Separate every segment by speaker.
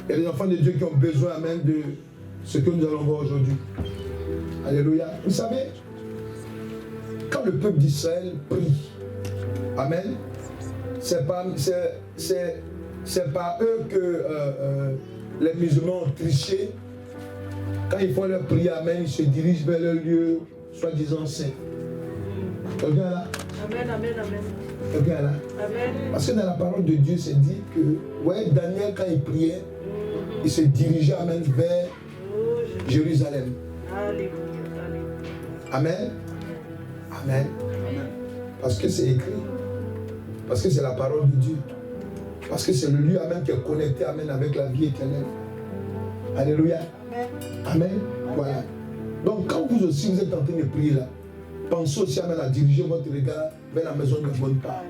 Speaker 1: Il y a des enfants de Dieu qui ont besoin, amen, de ce que nous allons voir aujourd'hui. Alléluia. Vous savez, quand le peuple d'Israël prie, amen, c'est pas eux que les musulmans ont triché. Quand ils font leur prière, amen, ils se dirigent vers leur lieu, soi-disant saint. Quelqu'un là?
Speaker 2: Amen, amen, amen.
Speaker 1: Quelqu'un là?
Speaker 2: Amen.
Speaker 1: Parce que dans la parole de Dieu, c'est dit que, ouais, Daniel, quand il priait, il se dirigeait, amen, vers Jérusalem.
Speaker 2: Alléluia.
Speaker 1: Amen. Amen. Parce que c'est écrit. Parce que c'est la parole de Dieu. Parce que c'est le lieu, amen, qui est connecté, amen, avec la vie éternelle. Alléluia. Amen. Voilà. Donc, quand vous aussi, vous êtes en train de prier là, pensez aussi, amen, à diriger votre regard vers la maison de bonne part.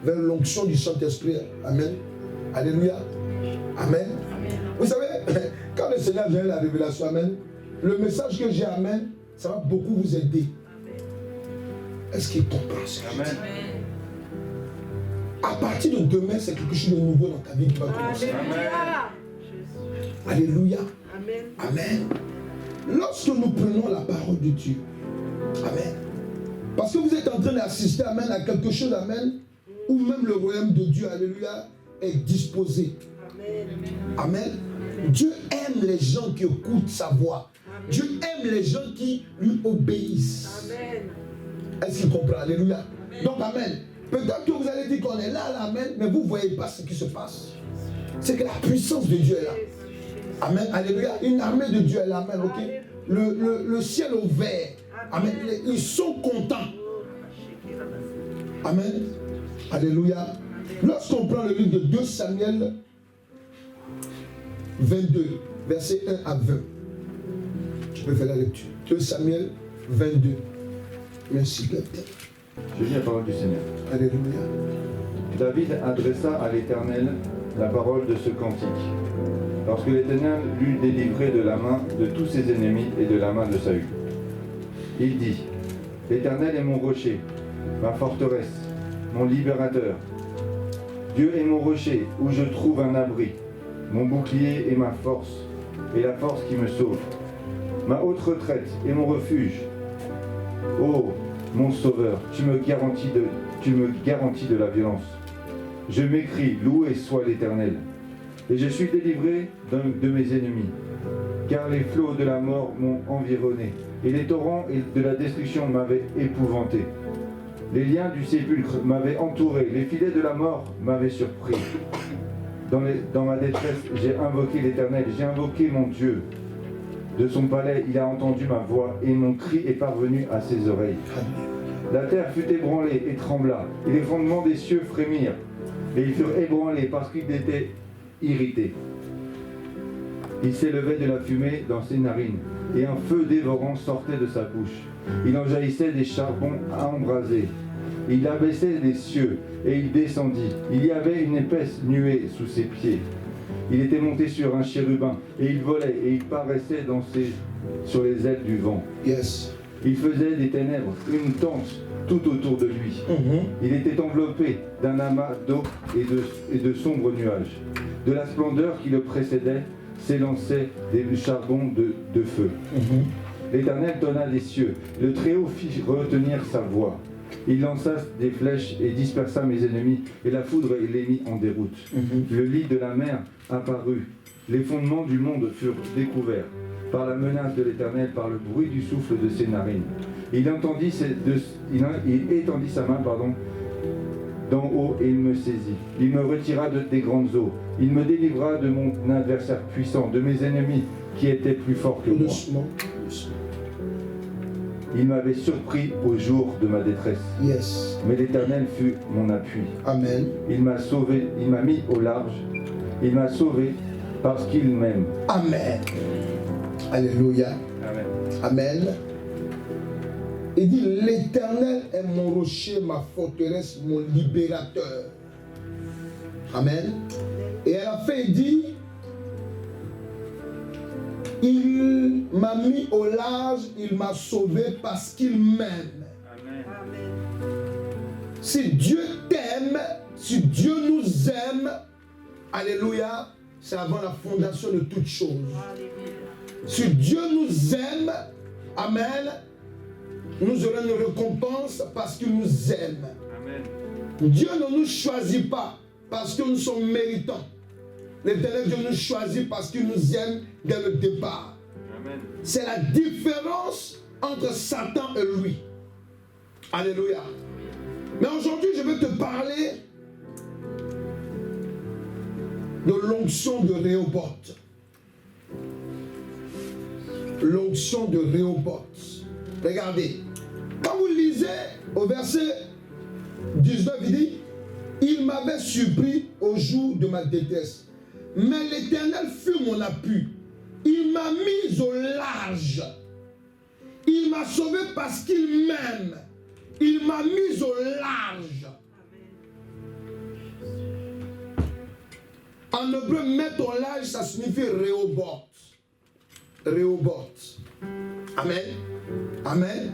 Speaker 1: Vers l'onction du Saint-Esprit. Amen. Alléluia. Amen. Vous savez, quand le Seigneur vient la révélation, amen, le message que j'ai, amen, ça va beaucoup vous aider. Est-ce qu'il comprend ça? Amen. À partir de demain, c'est quelque chose de nouveau dans ta vie qui va commencer. Alléluia. Amen. Amen. Lorsque nous prenons la parole de Dieu, amen. Parce que vous êtes en train d'assister, amen, à quelque chose, amen, où même le royaume de Dieu, alléluia, est disposé. Amen. Amen. Dieu aime les gens qui écoutent sa voix. Amen. Dieu aime les gens qui lui obéissent. Amen. Est-ce qu'il comprend? Alléluia. Amen. Donc, amen. Peut-être que vous allez dire qu'on est là, amen, mais vous ne voyez pas ce qui se passe. C'est que la puissance de Dieu est là. Amen. Alléluia. Une armée de Dieu est là, amen, ok? Le ciel ouvert. Amen. Ils sont contents. Amen. Alléluia. Lorsqu'on prend le livre de 2 Samuel 22, versets 1 à 20. Je peux faire la lecture. 2 Samuel 22. Merci, Père.
Speaker 3: Je lis la parole du Seigneur.
Speaker 1: Alléluia.
Speaker 3: David adressa à l'Éternel la parole de ce cantique. Lorsque l'Éternel l'eut délivré de la main de tous ses ennemis et de la main de Saül. Il dit, l'Éternel est mon rocher, ma forteresse, mon libérateur. Dieu est mon rocher où je trouve un abri, mon bouclier et ma force, et la force qui me sauve. Ma haute retraite et mon refuge. Oh, mon sauveur, tu me garantis de la violence. Je m'écrie, loué soit l'Éternel. Et je suis délivré de mes ennemis. Car les flots de la mort m'ont environné, et les torrents de la destruction m'avaient épouvanté. Les liens du sépulcre m'avaient entouré, les filets de la mort m'avaient surpris. Dans ma détresse, j'ai invoqué l'Éternel, j'ai invoqué mon Dieu. De son palais, il a entendu ma voix, et mon cri est parvenu à ses oreilles. La terre fut ébranlée et trembla, et les fondements des cieux frémirent, et ils furent ébranlés parce qu'ils étaient irrités. Il s'élevait de la fumée dans ses narines, et un feu dévorant sortait de sa bouche. Il en jaillissait des charbons embrasés. Il abaissait les cieux, et il descendit. Il y avait une épaisse nuée sous ses pieds. Il était monté sur un chérubin, et il volait, et il paraissait sur les ailes du vent.
Speaker 1: Yes.
Speaker 3: Il faisait des ténèbres une tente tout autour de lui. Il était enveloppé d'un amas d'eau et de sombres nuages. De la splendeur qui le précédait s'élançaient des charbons de feu. L'Éternel donna des cieux. Le Très-Haut fit retenir sa voix. Il lança des flèches et dispersa mes ennemis, et la foudre les mit en déroute. Le lit de la mer apparut. Les fondements du monde furent découverts par la menace de l'Éternel, par le bruit du souffle de ses narines. Il étendit sa main, d'en haut, et il me saisit. Il me retira des grandes eaux. Il me délivra de mon adversaire puissant, de mes ennemis qui étaient plus forts que moi. Il m'avait surpris au jour de ma détresse.
Speaker 1: Yes.
Speaker 3: Mais l'Éternel fut mon appui.
Speaker 1: Amen.
Speaker 3: Il m'a sauvé, il m'a mis au large. Il m'a sauvé parce qu'il m'aime.
Speaker 1: Amen. Alléluia.
Speaker 3: Amen.
Speaker 1: Amen. Il dit, l'Éternel est mon rocher, ma forteresse, mon libérateur. Amen. Et à la fin, il dit, il m'a mis au large, il m'a sauvé parce qu'il m'aime.
Speaker 3: Amen.
Speaker 1: Si Dieu t'aime, si Dieu nous aime, alléluia, c'est avant la fondation de toutes choses. Si Dieu nous aime, amen, nous aurons une récompense parce qu'il nous aime.
Speaker 3: Amen.
Speaker 1: Dieu ne nous choisit pas parce que nous sommes méritants. L'Éternel Dieu nous choisit parce qu'il nous aime dès le départ.
Speaker 3: Amen. C'est
Speaker 1: la différence entre Satan et lui. Alléluia. Mais aujourd'hui, je vais te parler de l'onction de Rehoboth. L'onction de Rehoboth. Regardez. Quand vous lisez au verset 19, il dit, il m'avait surpris au jour de ma détresse. Mais l'Éternel fut mon appui. Il m'a mis au large. Il m'a sauvé parce qu'il m'aime. Il m'a mis au large. En hébreu, mettre au large, ça signifie Rehoboth. Rehoboth. Amen. Amen.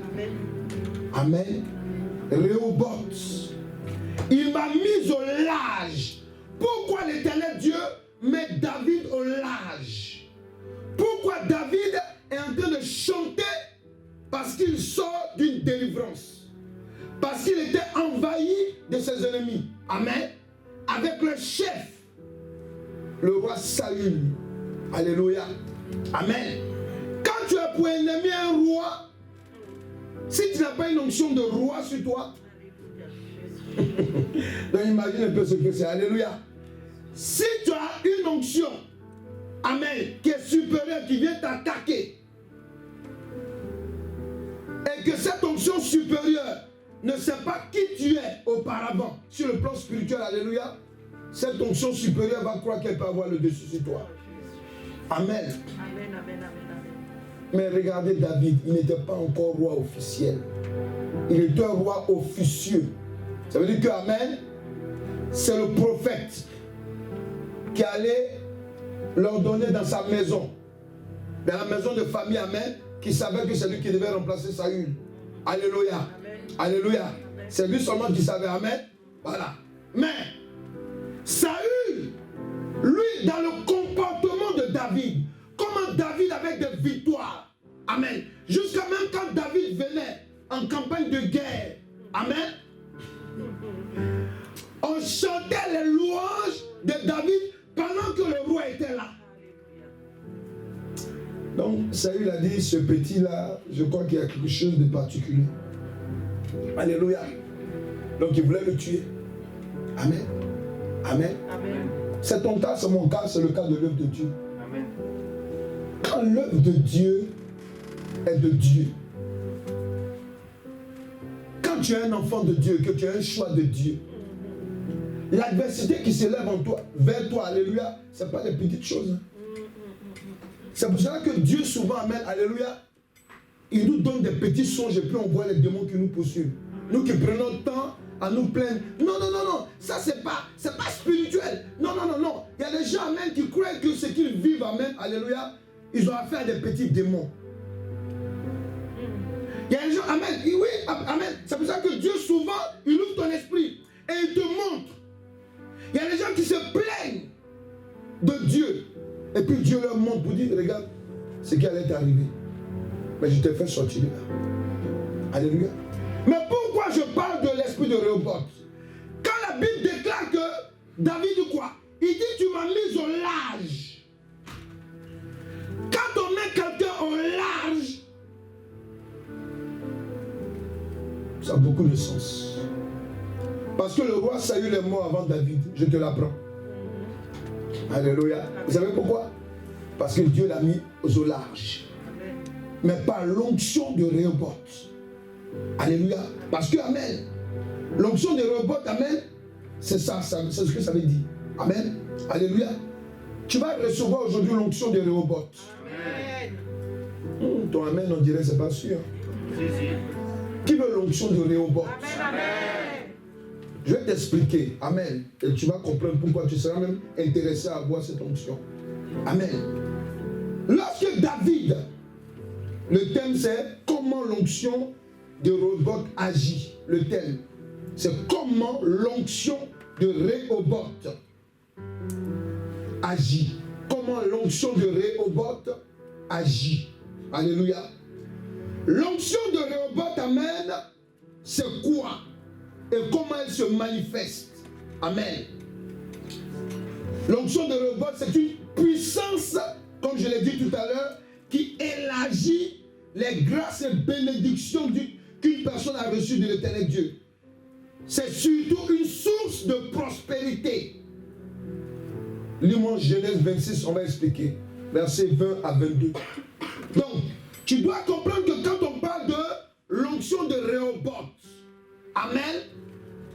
Speaker 1: Amen. Rehoboth. Il m'a mis au large. Pourquoi l'Éternel Dieu met David au large? Pourquoi David est en train de chanter? Parce qu'il sort d'une délivrance. Parce qu'il était envahi de ses ennemis. Amen. Avec le chef, le roi Saül. Alléluia. Amen. Quand tu as pour ennemi un roi, si tu n'as pas une onction de roi sur toi, donc imagine un peu ce que c'est. Alléluia. Si tu as une onction, amen, qui est supérieure, qui vient t'attaquer, et que cette onction supérieure ne sait pas qui tu es auparavant, sur le plan spirituel, alléluia, cette onction supérieure va croire qu'elle peut avoir le dessus sur toi. Amen. Amen, amen, amen, amen. Mais regardez David, il n'était pas encore roi officiel. Il était un roi officieux. Ça veut dire que, amen, c'est le prophète qui allait leur donner dans sa maison, dans la maison de famille, amen, qui savait que c'est lui qui devait remplacer Saül. Alléluia. Amen. Alléluia. C'est lui seulement qui savait, amen. Voilà. Mais Saül, lui, dans le comportement de David, comment David avait des victoires, amen, jusqu'à même quand David venait en campagne de guerre, amen, on chantait les louanges de David pendant que le roi était là. Donc Saül a dit, ce petit-là, je crois qu'il y a quelque chose de particulier. Alléluia. Donc il voulait le tuer. Amen. Amen. Amen. C'est ton cas, c'est mon cas, c'est le cas de l'œuvre de Dieu. Amen. Quand l'œuvre de Dieu est de Dieu, quand tu es un enfant de Dieu, que tu as un choix de Dieu, l'adversité qui s'élève en toi, vers toi, alléluia, ce n'est pas des petites choses. C'est pour cela que Dieu souvent, amen, alléluia, il nous donne des petits songes et puis on voit les démons qui nous poursuivent. Nous qui prenons le temps à nous plaindre. Non, non, non, non, ça c'est pas spirituel. Non, non, non, non. Il y a des gens, amen, qui croient que ce qu'ils vivent, amen, alléluia, ils ont affaire à des petits démons. Il y a des gens, amen, oui, amen. C'est pour ça que Dieu souvent, il ouvre ton esprit et il te montre. Il y a des gens qui se plaignent de Dieu. Et puis Dieu leur montre pour dire, regarde, ce qui allait t'arriver. Mais je t'ai fait sortir de là. Alléluia. Mais pourquoi je parle de l'esprit de Rehoboth? Quand la Bible déclare que David dit quoi? Il dit, tu m'as mis au large. Quand on met quelqu'un au large, ça a beaucoup de sens. Parce que le roi Saül est mort avant David, je te l'apprends. Alléluia. Vous savez pourquoi? Parce que Dieu l'a mis au large. Mais par l'onction de Rehoboth. Alléluia. Parce que, amen, l'onction de Rehoboth, amen, c'est ça, c'est ce que ça veut dire. Amen. Alléluia. Tu vas recevoir aujourd'hui l'onction de Rehoboth. Amen. Ton amen, on dirait, c'est pas sûr. Qui veut l'onction de Rehoboth? Amen. Je vais t'expliquer. Amen. Et tu vas comprendre pourquoi tu seras même intéressé à avoir cette onction. Amen. Lorsque David, le thème c'est comment l'onction de Rehoboth agit. Le thème, c'est comment l'onction de Rehoboth agit. Comment l'onction de Rehoboth agit. Alléluia. L'onction de Rehoboth, amen, c'est quoi? Et comment elle se manifeste? Amen. L'onction de Rehoboth, c'est une puissance, comme je l'ai dit tout à l'heure, qui élargit les grâces et bénédictions qu'une personne a reçues de l'Éternel Dieu. C'est surtout une source de prospérité. Lis-moi Genèse 26, on va expliquer. Versets 20 à 22. Donc, tu dois comprendre que quand on parle de l'onction de Rehoboth, amen,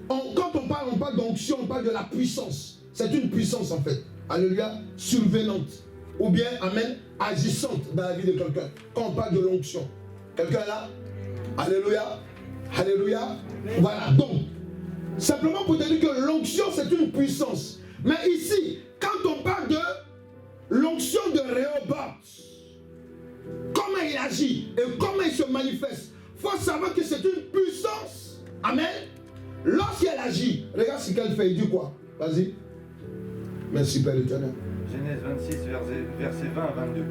Speaker 1: quand on parle d'onction, on parle de la puissance. C'est une puissance en fait. Alléluia, survenante. Ou bien, amen, agissante dans la vie de quelqu'un. Quand on parle de l'onction. Quelqu'un là? Alléluia. Alléluia. Voilà, donc, simplement pour te dire que l'onction c'est une puissance. Mais ici, quand on parle de l'onction de Rehoboth, comment il agit et comment il se manifeste, il faut savoir que c'est une puissance. Amen. Lorsqu'elle agit, regarde ce qu'elle fait, il dit quoi? Vas-y. Merci Père éternel.
Speaker 3: Genèse 26, versets 20 à 22.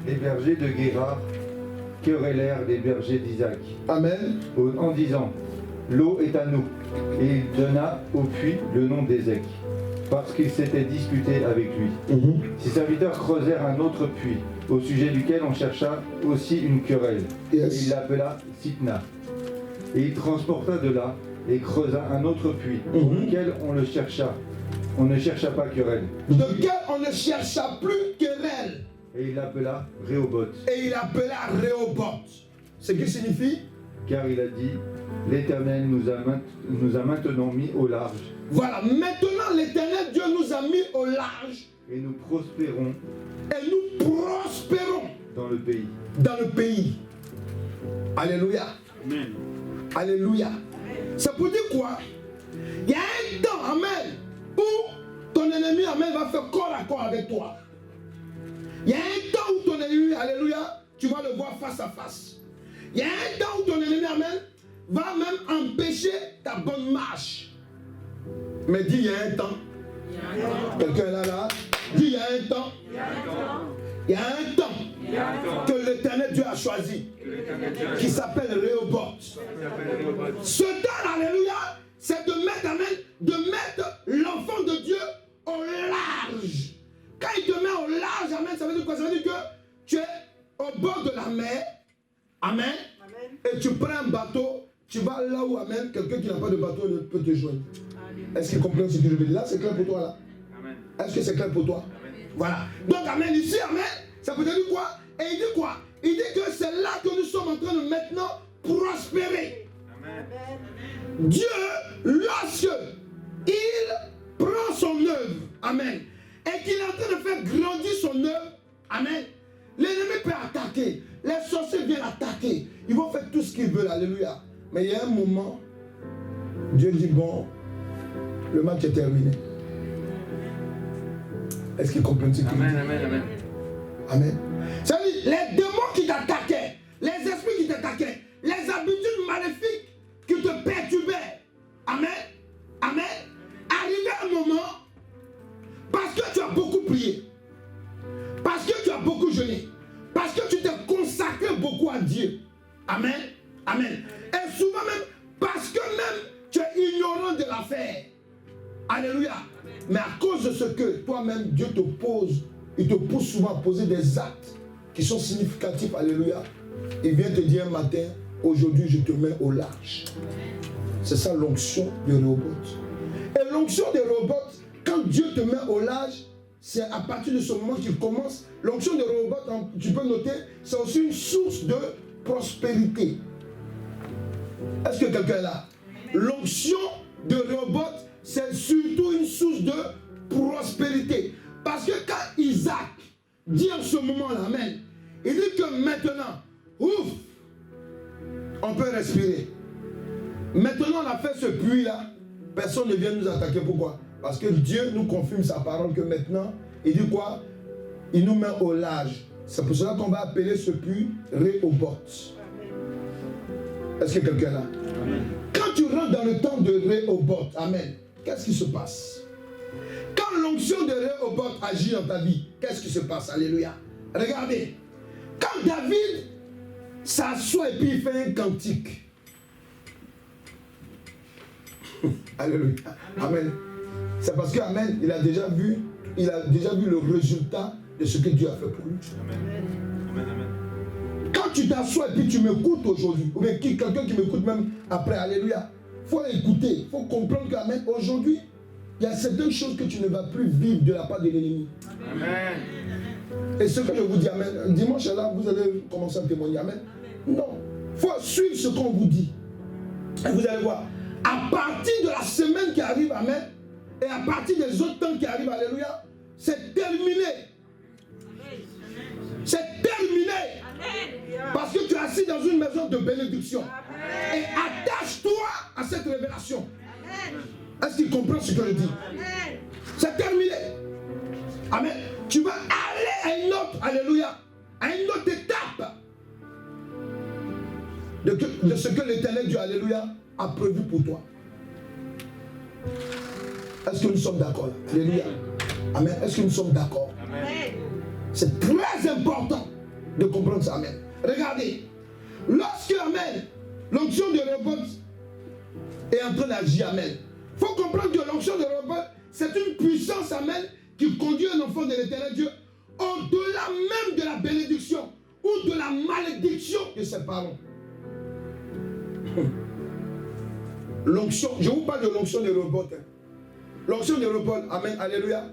Speaker 3: Les bergers de Guérar querellèrent les bergers d'Isaac.
Speaker 1: Amen.
Speaker 3: En disant, l'eau est à nous. Et il donna au puits le nom d'Ézec, parce qu'il s'était disputé avec lui. Ses serviteurs creusèrent un autre puits, au sujet duquel on chercha aussi une querelle.
Speaker 1: Yes.
Speaker 3: Et il l'appela Sitna. Et il transporta de là et creusa un autre puits, auquel on le chercha. On ne chercha pas querelle.
Speaker 1: Lequel on ne chercha plus querelle.
Speaker 3: Et il l'appela Rehoboth.
Speaker 1: Et il appela Rehoboth. Ce qui signifie?
Speaker 3: Car il a dit, l'Éternel nous a maintenant mis au large.
Speaker 1: Voilà, maintenant l'Éternel Dieu nous a mis au large.
Speaker 3: Et nous prospérons.
Speaker 1: Et nous prospérons.
Speaker 3: Dans le pays.
Speaker 1: Dans le pays. Alléluia.
Speaker 2: Amen.
Speaker 1: Alléluia. Ça peut dire quoi? Il y a un temps, amen, où ton ennemi, amen, va faire corps à corps avec toi. Il y a un temps où ton ennemi, alléluia, tu vas le voir face à face. Il y a un temps où ton ennemi, amen, va même empêcher ta bonne marche. Mais dis, il y a un temps. Quelqu'un est là, dis, il y a un temps. Il y a un temps que l'Éternel Dieu a choisi, qui s'appelle Rehoboth. Ce temps, alléluia, c'est de mettre, amen, de mettre l'enfant de Dieu au large. Quand il te met au large, amen, ça veut dire quoi? Ça veut dire que tu es au bord de la mer, amen, et tu prends un bateau, tu vas là où, amen, quelqu'un qui n'a pas de bateau ne peut te joindre. Est-ce qu'il comprend ce que je veux dire? Là, c'est clair pour toi, là? Est-ce que c'est clair pour toi? Voilà. Donc, amen, ici, amen, ça veut dire quoi? Et il dit quoi? Il dit que c'est là que nous sommes en train de maintenant prospérer. Amen. Dieu, lorsque il prend son œuvre, amen, et qu'il est en train de faire grandir son œuvre, amen, l'ennemi peut attaquer, les sorciers viennent attaquer, ils vont faire tout ce qu'ils veulent, alléluia. Mais il y a un moment, Dieu dit, bon, le match est terminé. Est-ce qu'ils comprennent ce qu'il dit?
Speaker 3: Amen.
Speaker 1: Amen. C'est-à-dire, les démons qui t'attaquaient, les esprits qui t'attaquaient, les habitudes maléfiques qui te perturbaient, amen, amen, arrivé un moment, parce que tu as beaucoup prié, parce que tu as beaucoup jeûné, parce que tu t'es consacré beaucoup à Dieu, amen, amen, et souvent même, parce que même tu es ignorant de l'affaire, alléluia, mais à cause de ce que toi-même Dieu te pose, il te pousse souvent à poser des actes qui sont significatifs, alléluia. Il vient te dire un matin, aujourd'hui je te mets au large. C'est ça l'onction de Rehoboth. Et l'onction de Rehoboth, quand Dieu te met au large, c'est à partir de ce moment qu'il commence. L'onction de Rehoboth, tu peux noter, c'est aussi une source de prospérité. Est-ce que quelqu'un est là? L'onction de Rehoboth, c'est surtout une source de prospérité. Parce que quand Isaac dit en ce moment-là, amen, il dit que maintenant, ouf, on peut respirer. Maintenant, on a fait ce puits-là, personne ne vient nous attaquer. Pourquoi? Parce que Dieu nous confirme sa parole que maintenant, il dit quoi? Il nous met au large. C'est pour cela qu'on va appeler ce puits Rehoboth. Est-ce que quelqu'un est là? Quand tu rentres dans le temps de Rehoboth, amen, qu'est-ce qui se passe? Quand quand l'onction de Rehoboth agit dans ta vie, qu'est-ce qui se passe? Alléluia. Regardez. Quand David s'assoit et puis il fait un cantique. Alléluia. Amen. C'est parce que Amen, il a déjà vu le résultat de ce que Dieu a fait pour lui.
Speaker 3: Amen. Amen, amen.
Speaker 1: Quand tu t'assois et puis tu m'écoutes aujourd'hui, ou bien quelqu'un qui m'écoute même après, alléluia, il faut écouter, il faut comprendre qu'Amen, aujourd'hui, il y a certaines choses que tu ne vas plus vivre de la part de l'ennemi.
Speaker 3: Amen.
Speaker 1: Et ce que je vous dis, Amen, dimanche là, vous allez commencer à témoigner, Amen. Non, il faut suivre ce qu'on vous dit. Et vous allez voir, à partir de la semaine qui arrive, Amen, et à partir des autres temps qui arrivent, alléluia, c'est terminé. C'est terminé. Parce que tu es assis dans une maison de bénédiction. Et attache-toi à cette révélation. Est-ce qu'il comprend ce que je dis? C'est terminé. Amen. Tu vas aller à une autre, alléluia, à une autre étape de ce que l'Éternel Dieu, alléluia, a prévu pour toi. Est-ce que nous sommes d'accord? Alléluia. Amen. Est-ce que nous sommes d'accord?
Speaker 3: Amen.
Speaker 1: C'est très important de comprendre ça. Amen. Regardez. Lorsque, Amen, l'onction de Rehoboth est en train d'agir, Amen. Il faut comprendre que l'onction de Rehoboth, c'est une puissance, Amen, qui conduit un enfant de l'Éternel Dieu au-delà même de la bénédiction ou de la malédiction de ses parents. L'onction, je vous parle de l'onction de Rehoboth. L'onction de Rehoboth, Amen, alléluia.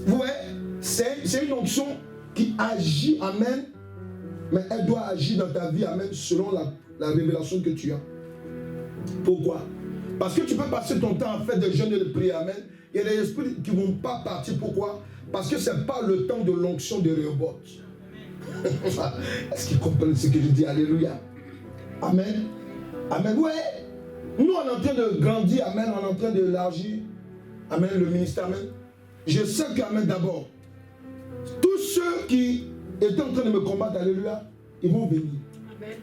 Speaker 1: Vous voyez, c'est une onction qui agit, Amen, mais elle doit agir dans ta vie, Amen, selon la révélation que tu as. Pourquoi? Parce que tu peux passer ton temps à faire des jeûnes et de prières, Amen. Il y a des esprits qui ne vont pas partir. Pourquoi? Parce que ce n'est pas le temps de l'onction de Rehoboth. Est-ce qu'ils comprennent ce que je dis? Alléluia. Amen. Amen. Ouais. Nous, on est en train de grandir, Amen. On est en train d'élargir, Amen, le ministère, Amen. Je sais qu'Amen, d'abord, tous ceux qui étaient en train de me combattre, alléluia, ils vont venir.
Speaker 3: Amen.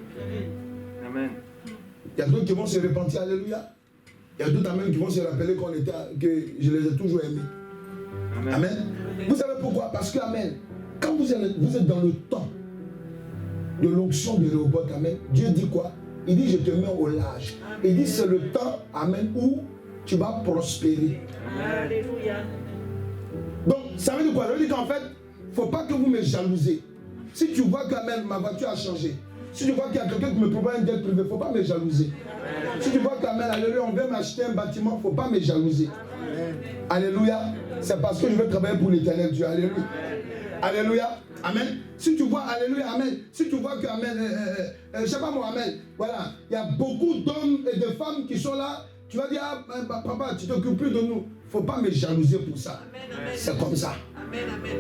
Speaker 3: Amen.
Speaker 1: Il y a d'autres qui vont se repentir, alléluia. Il y a d'autres, Amen, qui vont se rappeler que je les ai toujours aimés. Amen. Amen. Vous savez pourquoi? Parce que, Amen, quand vous êtes dans le temps de l'onction de Rehoboth, Amen, Dieu dit quoi? Il dit, je te mets au large. Il dit, c'est le temps, Amen, où tu vas prospérer.
Speaker 2: Alléluia.
Speaker 1: Donc, ça veut dire quoi? Ça veut dire qu'en fait, il ne faut pas que vous me jalousez. Si tu vois que, Amen, ma voiture a changé, si tu vois qu'il y a quelqu'un qui me propose un jet privé, il ne faut pas me jalouser. Si tu vois qu'Amen, alléluia, on vient m'acheter un bâtiment, il ne faut pas me jalouser. Alléluia. C'est parce que je veux travailler pour l'Éternel Dieu. Alléluia. Alléluia. Amen. Si tu vois, alléluia, amen. Si tu vois que, amen, je ne sais pas moi, amen. Voilà. Il y a beaucoup d'hommes et de femmes qui sont là. Tu vas dire, ah, papa, tu t'occupes plus de nous. Il ne faut pas me jalouser pour ça. C'est comme ça.
Speaker 2: Amen, amen.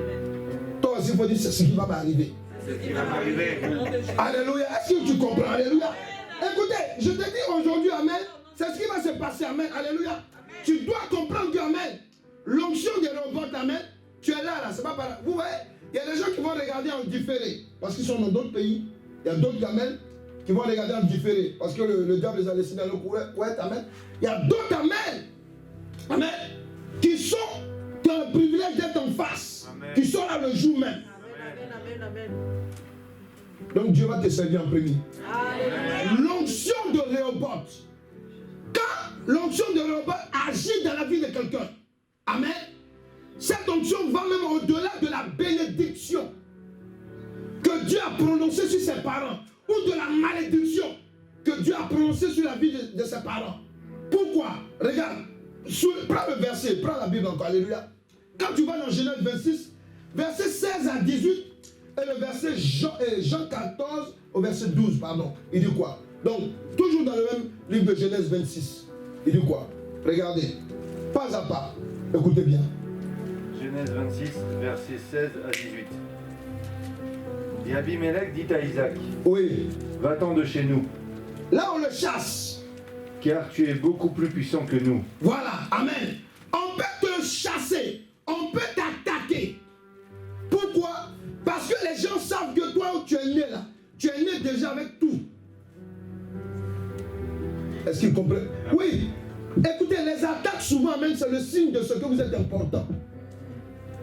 Speaker 1: Toi aussi, il faut dire, c'est ce qui va m'arriver.
Speaker 2: C'est ce qui va m'arriver.
Speaker 1: Alléluia. Est-ce que tu comprends? Alléluia. Écoutez, je te dis aujourd'hui, amen. C'est ce qui va se passer, amen. Alléluia. Tu dois comprendre que, amen, l'onction de Rehoboth, amen, tu es là, c'est pas par là. Vous voyez, il y a des gens qui vont regarder en différé, parce qu'ils sont dans d'autres pays. Il y a d'autres, amen, qui vont regarder en différé, parce que le diable les a laissés dans le couette, amen. Il y a d'autres, amen, amen, qui ont le privilège d'être en face, amen, qui sont là le jour même.
Speaker 2: Amen, amen, amen.
Speaker 1: Donc Dieu va te servir en premier.
Speaker 2: Alléluia.
Speaker 1: L'onction de Rehoboth. Quand l'onction de Rehoboth agit dans la vie de quelqu'un, amen, cette onction va même au-delà de la bénédiction que Dieu a prononcée sur ses parents ou de la malédiction que Dieu a prononcée sur la vie de ses parents. Pourquoi? Regarde, prends le verset, prends la Bible encore, alléluia. Quand tu vas dans Genèse 26, verset 16 à 18, et le verset Jean 14 au verset 12, pardon, il dit quoi? Donc, toujours dans le même livre de Genèse 26, il dit quoi? Regardez, pas à pas, écoutez bien.
Speaker 3: Genèse 26, versets 16 à 18. Et Abimelech dit à Isaac,
Speaker 1: oui,
Speaker 3: va-t'en de chez nous,
Speaker 1: là on le chasse,
Speaker 3: car tu es beaucoup plus puissant que nous.
Speaker 1: Voilà, amen. On peut te chasser, on peut t'attaquer. Pourquoi? Parce que les gens savent que toi où tu es né là, tu es né déjà avec tout. Est-ce qu'ils comprennent? Oui. Écoutez, les attaques souvent, même, c'est le signe de ce que vous êtes important.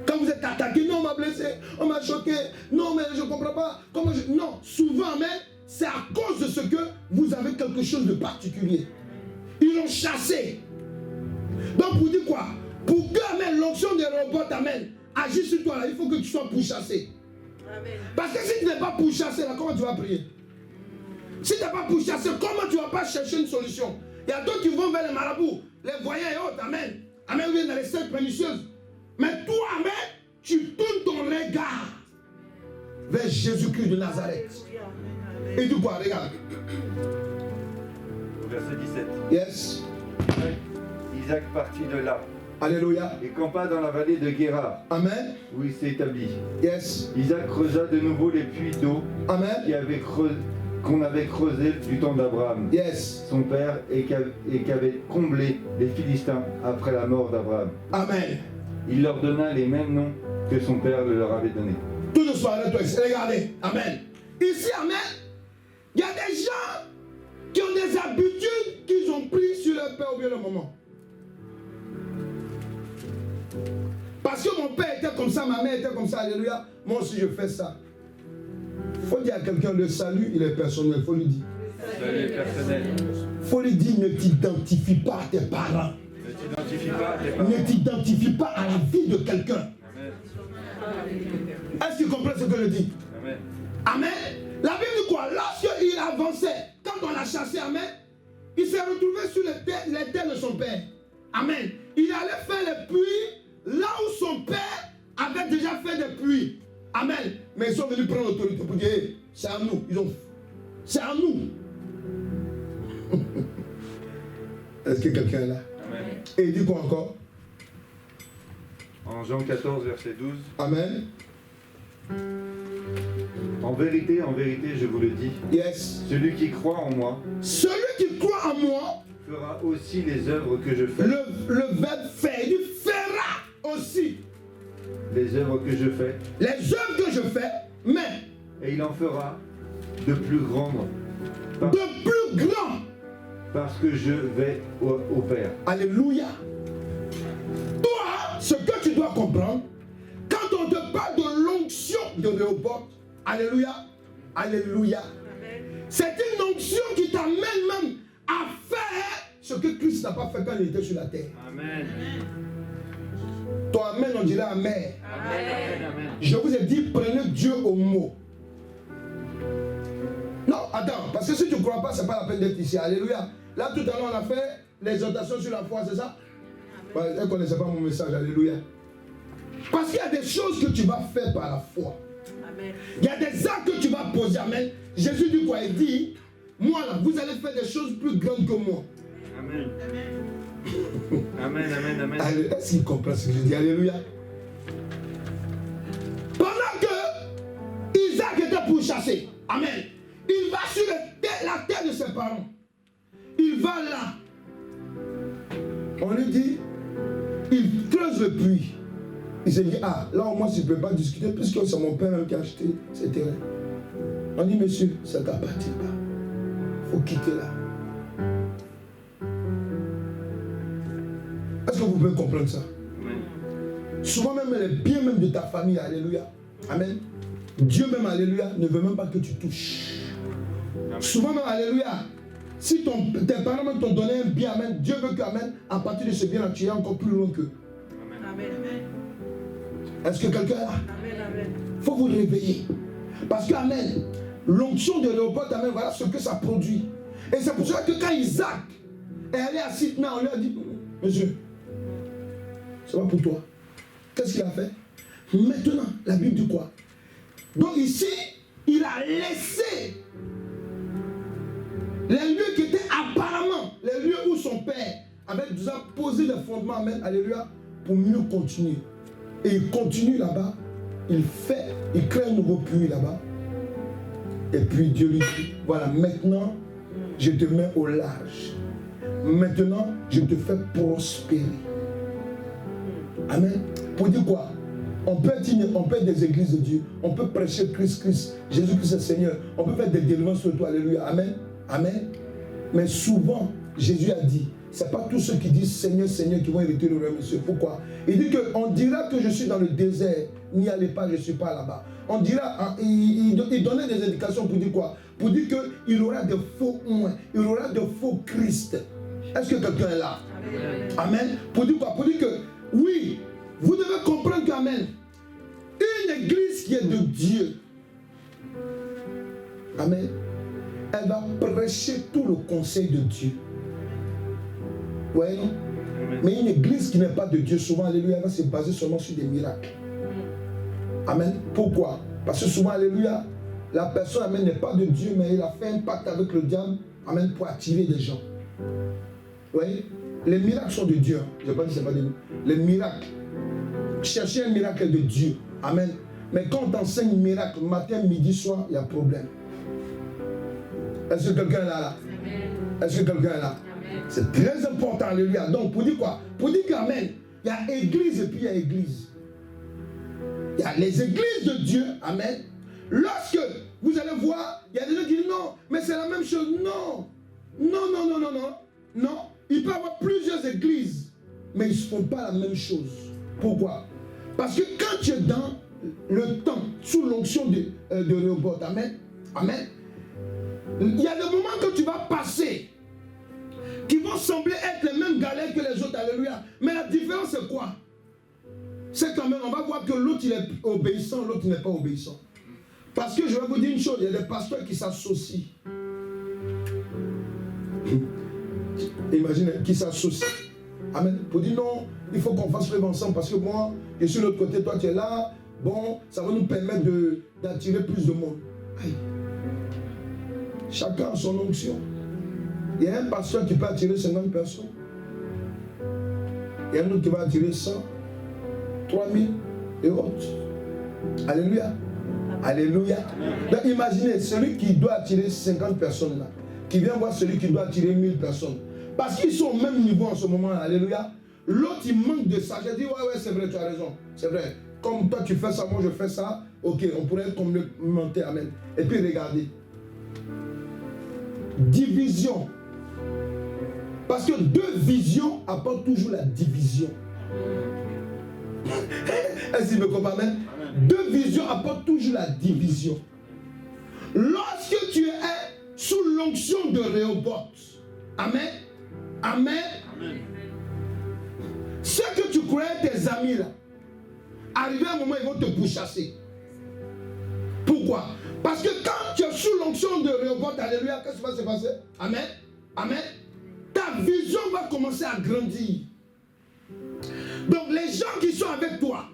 Speaker 1: Quand vous êtes attaqué, non, on m'a blessé, on m'a choqué, non, mais je ne comprends pas. Comment je... Non, souvent, mais c'est à cause de ce que vous avez quelque chose de particulier. Ils l'ont chassé. Donc, pour dire quoi? Pour que, amen, l'onction des robots, amen, agisse sur toi, là, il faut que tu sois pourchassé.
Speaker 2: Amen.
Speaker 1: Parce que si tu n'es pas pourchassé, là, comment tu vas prier? Si tu n'es pas pourchassé, comment tu ne vas pas chercher une solution? Il y a d'autres qui vont vers les marabouts, les voyants et autres, amen. Amen, viennent dans les sectes pernicieuses. Mais toi, amen, tu tournes ton regard vers Jésus-Christ de Nazareth.
Speaker 2: Amen.
Speaker 1: Et tu quoi? Regarde.
Speaker 3: Verset 17.
Speaker 1: Yes.
Speaker 3: Isaac partit de là
Speaker 1: Alléluia.
Speaker 3: et campa dans la vallée de Guérar,
Speaker 1: Amen.
Speaker 3: où il s'est établi.
Speaker 1: Yes.
Speaker 3: Isaac creusa de nouveau les puits d'eau
Speaker 1: Amen.
Speaker 3: qu'on avait creusés du temps d'Abraham,
Speaker 1: Yes.
Speaker 3: son père, et qu'avaient comblé les Philistins après la mort d'Abraham.
Speaker 1: Amen.
Speaker 3: Il leur donna les mêmes noms que son père le leur avait donnés.
Speaker 1: Tout le soir, là, toi, regardez. Amen. Ici, amen, il y a des gens qui ont des habitudes qu'ils ont prises sur leur père au bien le moment. Parce que mon père était comme ça, ma mère était comme ça, alléluia. Moi aussi, je fais ça. Il faut dire à quelqu'un, le salut, il est personnel, il faut lui dire.
Speaker 3: Salut personnel.
Speaker 1: Il faut lui dire, ne t'identifie pas à tes parents.
Speaker 3: Ne t'identifie pas à tes parents.
Speaker 1: Ne t'identifie pas à la vie de quelqu'un.
Speaker 3: Amen.
Speaker 1: Est-ce que tu comprends ce que je dis?
Speaker 3: Amen.
Speaker 1: Amen. La Bible dit quoi? Lorsqu'il avançait, quand on l'a chassé, amen, il s'est retrouvé sur les terres de son père. Amen. Il allait faire les puits là où son père avait déjà fait des puits. Amen. Mais ils sont venus prendre l'autorité pour dire, hey, c'est à nous. C'est à nous. Est-ce que quelqu'un est là?
Speaker 3: Amen.
Speaker 1: Et il dit quoi encore?
Speaker 3: En Jean 14, verset 12.
Speaker 1: Amen.
Speaker 3: En vérité, je vous le dis,
Speaker 1: Yes.
Speaker 3: celui qui croit en moi
Speaker 1: Celui qui croit en moi,
Speaker 3: fera aussi les œuvres que je fais.
Speaker 1: le verbe faire, il fera aussi
Speaker 3: Les œuvres que je fais,
Speaker 1: les œuvres que je fais, mais
Speaker 3: et il en fera de plus grandes.
Speaker 1: de plus grand.
Speaker 3: Parce que je vais au Père.
Speaker 1: Alléluia. Toi, ce que tu dois comprendre, quand on te parle de l'onction de Rehoboth, alléluia, alléluia, c'est une onction qui t'amène même à faire ce que Christ n'a pas fait quand il était sur la terre.
Speaker 3: Amen.
Speaker 1: Ton amen, on dirait amen.
Speaker 3: Amen.
Speaker 1: Je vous ai dit, prenez Dieu au mot. Non, attends, parce que si tu ne crois pas, ce n'est pas la peine d'être ici. Alléluia. Là, tout à l'heure, on a fait l'exhortation sur la foi, c'est ça? Ouais, elle ne connaissait pas mon message. Alléluia. Parce qu'il y a des choses que tu vas faire par la foi.
Speaker 2: Amen.
Speaker 1: Il y a des actes que tu vas poser. Amen. Jésus dit quoi? Il dit, moi là, vous allez faire des choses plus grandes que moi.
Speaker 3: Amen. Amen, amen, amen.
Speaker 1: Est-ce qu'il comprend ce que je dis? Alléluia. Pendant que Isaac était pourchassé, amen, il va sur la terre de ses parents. Il va là. On lui dit, il creuse le puits. Il s'est dit, ah, là au moins je ne peux pas discuter puisque c'est mon père même qui a acheté ces terrains. On dit, monsieur, ça ne t'appartient pas. Il faut quitter là. Est-ce que vous pouvez comprendre ça?
Speaker 3: Amen.
Speaker 1: Souvent même les biens même de ta famille, alléluia. Amen. Dieu même, alléluia, ne veut même pas que tu touches.
Speaker 3: Amen.
Speaker 1: Souvent même, alléluia, si tes parents même t'ont donné un bien, amen, Dieu veut que, amen, à partir de ce bien-là, tu es encore plus loin qu'eux.
Speaker 2: Amen.
Speaker 1: Est-ce que quelqu'un est là?
Speaker 2: Amen.
Speaker 1: Il faut vous réveiller. Parce que, amen, l'onction de Rehoboth, amen, voilà ce que ça produit. Et c'est pour ça que quand Isaac est allé à Sitna, on lui a dit, monsieur, c'est pas pour toi. Qu'est-ce qu'il a fait? Maintenant, la Bible dit quoi? Donc ici, il a laissé les lieux qui étaient apparemment les lieux où son père avait déjà posé les fondements, amen, alléluia, pour mieux continuer. Et il continue là-bas, il crée un nouveau puits là-bas. Et puis Dieu lui dit, voilà, maintenant, je te mets au large. Maintenant, je te fais prospérer. Amen. Pour dire quoi? On peut être des églises de Dieu. On peut prêcher Christ, Jésus-Christ est Seigneur. On peut faire des délivrances sur toi. Alléluia. Amen. Amen. Mais souvent, Jésus a dit, ce n'est pas tous ceux qui disent Seigneur, Seigneur qui vont hériter le royaume de Dieu. Pourquoi? Il dit qu'on dira que je suis dans le désert, n'y allez pas, je ne suis pas là-bas. On dira, il donnait des indications pour dire quoi? Pour dire qu'il aura de faux oints, il aura de faux Christ. Est-ce que quelqu'un est là? Amen. Pour dire quoi? Pour dire que, oui, vous devez comprendre qu'Amen, une église qui est de Dieu, Amen, elle va prêcher tout le conseil de Dieu. Ouais, non? Mais une église qui n'est pas de Dieu, souvent, alléluia, va se baser seulement sur des miracles. Amen. Pourquoi? Parce que souvent, alléluia, la personne, amen, n'est pas de Dieu, mais il a fait un pacte avec le diable, amen, pour attirer des gens. Vous voyez? Les miracles sont de Dieu. Je ne sais pas si c'est pas de nous. Les miracles. Chercher un miracle de Dieu. Amen. Mais quand on t'enseigne un miracle, matin, midi, soir, il y a problème. Est-ce que quelqu'un est là? Est-ce que quelqu'un est là? C'est très important, alléluia. Donc, pour dire quoi? Pour dire qu'amen, il y a église et puis il y a église. Il y a les églises de Dieu, amen. Lorsque vous allez voir, il y a des gens qui disent non, mais c'est la même chose. Non. Non, non, non, non, non. Non. Il peut y avoir plusieurs églises, mais ils ne font pas la même chose. Pourquoi? Parce que quand tu es dans le temps, sous l'onction de Rehoboth, amen, amen, il y a des moments que tu vas passer qui vont sembler être les mêmes galères que les autres, alléluia. Mais la différence c'est quoi? C'est quand même, on va voir que l'autre il est obéissant, l'autre il n'est pas obéissant. Parce que je vais vous dire une chose, il y a des pasteurs qui s'associent. Imaginez, qui s'associent. Amen. Pour dire non, il faut qu'on fasse le ensemble parce que moi, je suis de l'autre côté, toi tu es là. Bon, ça va nous permettre d'attirer plus de monde. Aïe. Chacun a son onction. Il y a un pasteur qui peut attirer 50 personnes. Il y a un autre qui va attirer 100, 3000 et autres. Alléluia. Alléluia. Donc imaginez, celui qui doit attirer 50 personnes là, qui vient voir celui qui doit attirer 1000 personnes. Parce qu'ils sont au même niveau en ce moment là. Alléluia. L'autre il manque de sagesse. Il dit ouais, c'est vrai, tu as raison. C'est vrai. Comme toi tu fais ça, moi je fais ça. Ok, on pourrait complémenter. Amen. Et puis regardez. Division. Parce que deux visions apportent toujours la division. Est-ce qu'il me comprend? Amen. Deux visions apportent toujours la division. Lorsque tu es sous l'onction de Rehoboth, amen, amen, amen. Ce que tu croyais tes amis là, arrivé à un moment ils vont te pourchasser. Pourquoi? Parce que quand tu es sous l'onction de Rehoboth, alléluia, qu'est-ce qui va se passer? Amen, amen. Ta vision va commencer à grandir. Donc les gens qui sont avec toi,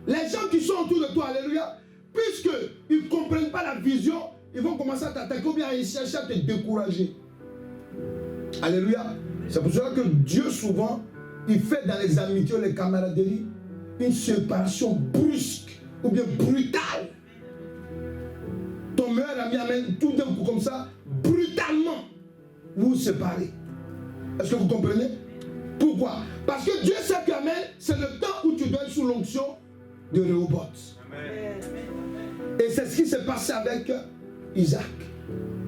Speaker 1: les gens qui sont autour de toi, alléluia, puisqu'ils ne comprennent pas la vision, ils vont commencer à t'attaquer ou bien à chercher à te décourager. Alléluia. C'est pour cela que Dieu souvent, il fait dans les amitiés, les camaraderies, une séparation brusque ou bien brutale. Ton meilleur ami amène tout d'un coup comme ça, brutalement, vous vous séparez. Est-ce que vous comprenez? Pourquoi? Parce que Dieu sait qu'Amen, c'est le temps où tu dois être sous l'onction de Rehoboth. Et c'est ce qui s'est passé avec Isaac.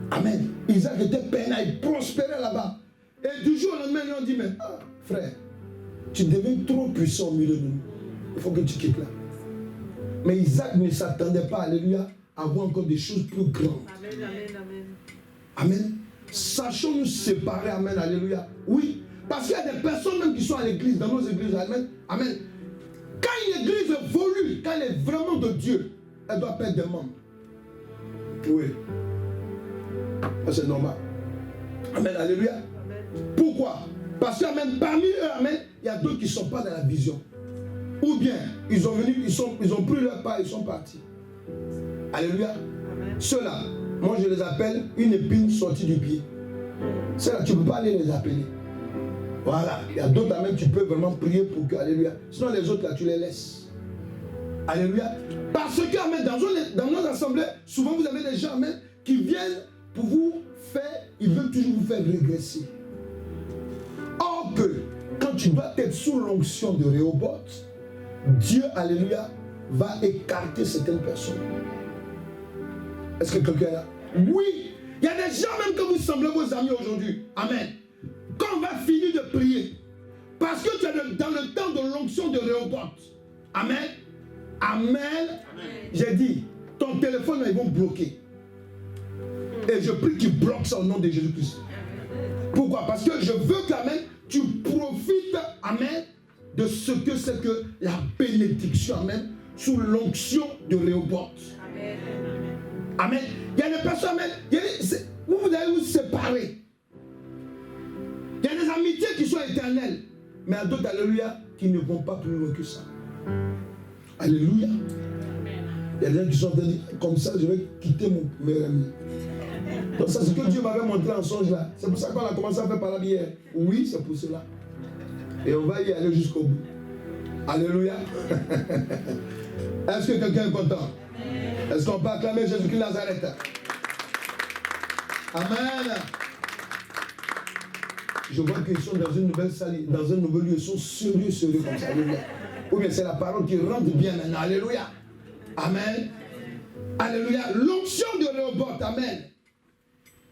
Speaker 1: Amen. Isaac était peinard, il prospérait là-bas. Et du jour au lendemain, ils ont dit, mais frère, tu deviens trop puissant au milieu de nous. Il faut que tu quittes là. Mais Isaac ne s'attendait pas, alléluia, à voir encore des choses plus grandes.
Speaker 2: Amen, amen, amen.
Speaker 1: Amen. Sachons nous séparer, amen, alléluia. Oui, parce qu'il y a des personnes même qui sont à l'église, dans nos églises, amen, amen. Quand une église évolue, quand elle est vraiment de Dieu, elle doit perdre des membres. Oui. C'est normal. Amen, alléluia. Amen. Pourquoi? Parce que, amen, parmi eux, amen, il y a d'autres qui ne sont pas dans la vision. Ou bien, ils ont venu, ils ont pris leur part, ils sont partis. Alléluia. Ceux-là, moi je les appelle une épine sortie du pied. Ceux-là, tu ne peux pas aller les appeler. Voilà. Il y a d'autres, amen, tu peux vraiment prier pour que, alléluia. Sinon les autres, là, tu les laisses. Alléluia. Parce que, amen, dans nos assemblées, souvent vous avez des gens, amen, qui viennent pour vous faire, ils veulent toujours vous faire régresser. Or que, quand tu dois être sous l'onction de Rehoboth, Dieu, alléluia, va écarter certaines personnes. Est-ce que quelqu'un est là? Oui. Il y a des gens même que vous semblez vos amis aujourd'hui. Amen. Quand on va finir de prier. Parce que tu es dans le temps de l'onction de Rehoboth. Amen. Amen. J'ai dit, ton téléphone, ils vont bloquer. Et je prie qu'ils bloquent ça au nom de Jésus-Christ. Pourquoi? Parce que je veux qu'amen, tu profites, amen, de ce que c'est que la bénédiction, amen, sous l'onction de Rehoboth. Amen. Amen. Il y a des personnes, amen, vous allez vous séparer. Il y a des amitiés qui sont éternelles, mais il y a d'autres, alléluia, qui ne vont pas plus loin que ça. Alléluia. Il y a des gens qui sont en train de dire, comme ça, je vais quitter mon meilleur ami. Donc ça, c'est ce que Dieu m'avait montré en songe là. C'est pour ça qu'on a commencé à faire par la hier. Oui, c'est pour cela. Et on va y aller jusqu'au bout. Alléluia. Est-ce que quelqu'un est content? Est-ce qu'on peut acclamer Jésus-Christ Nazareth? Amen. Je vois qu'ils sont dans une nouvelle salle, dans un nouveau lieu, ils sont sérieux comme ça. Alléluia. Ou bien c'est la parole qui rentre bien maintenant. Alléluia. Amen. Alléluia. L'onction de Rehoboth. Amen.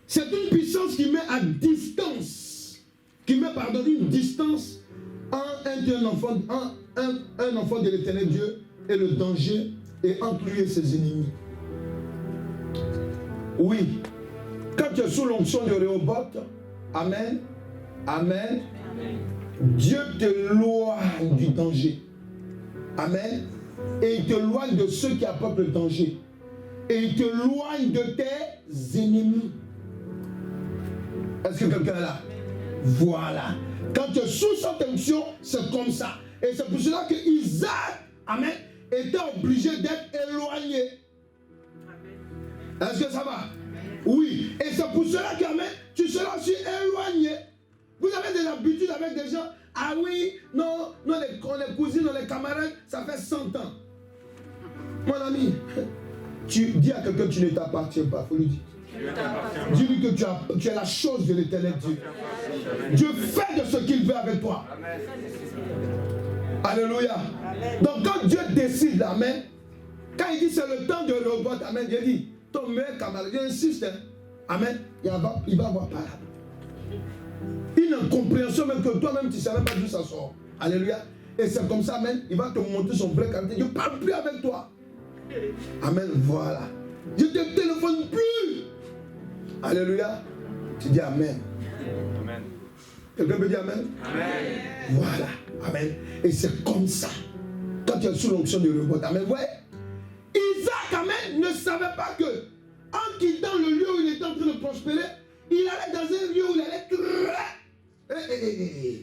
Speaker 1: C'est une puissance qui met à distance, une distance entre un enfant de l'éternel Dieu et le danger et entre lui et ses ennemis. Oui. Quand tu es sous l'onction de Rehoboth, amen, amen, Dieu t'éloigne du danger. Amen. Et il t'éloigne de ceux qui apportent le danger. Et il t'éloigne de tes ennemis. Est-ce que quelqu'un est là? Voilà. Quand tu es sous cette onction, c'est comme ça. Et c'est pour cela que Isaac, amen, était obligé d'être éloigné. Est-ce que ça va? Oui. Et c'est pour cela que, amen, tu seras aussi éloigné. Vous avez des habitudes avec des gens. Ah oui, non, les cousines, les camarades, ça fait 100 ans. Mon ami, tu dis à quelqu'un que tu ne t'appartiens pas, il faut lui dire. Dis-lui que tu es la chose de l'éternel Dieu. Dieu fait de ce qu'il veut avec toi. Alléluia. Donc quand Dieu décide, amen, quand il dit c'est le temps de Rehoboth, amen, Dieu dit, ton meilleur camarade, il insiste, hein, amen, il va avoir parole. Une incompréhension même que toi-même tu ne savais pas d'où ça sort. Alléluia. Et c'est comme ça, amen, il va te montrer son vrai caractère. Je ne parle plus avec toi. Amen, voilà. Je ne te téléphone plus. Alléluia. Tu dis amen. Amen. Quelqu'un peut dire amen? Amen. Voilà. Amen. Et c'est comme ça. Quand tu es sous l'onction de Rehoboth, amen. Vous voyez? Isaac, amen, ne savait pas que en quittant le lieu où il était en train de prospérer, il allait dans un lieu où il allait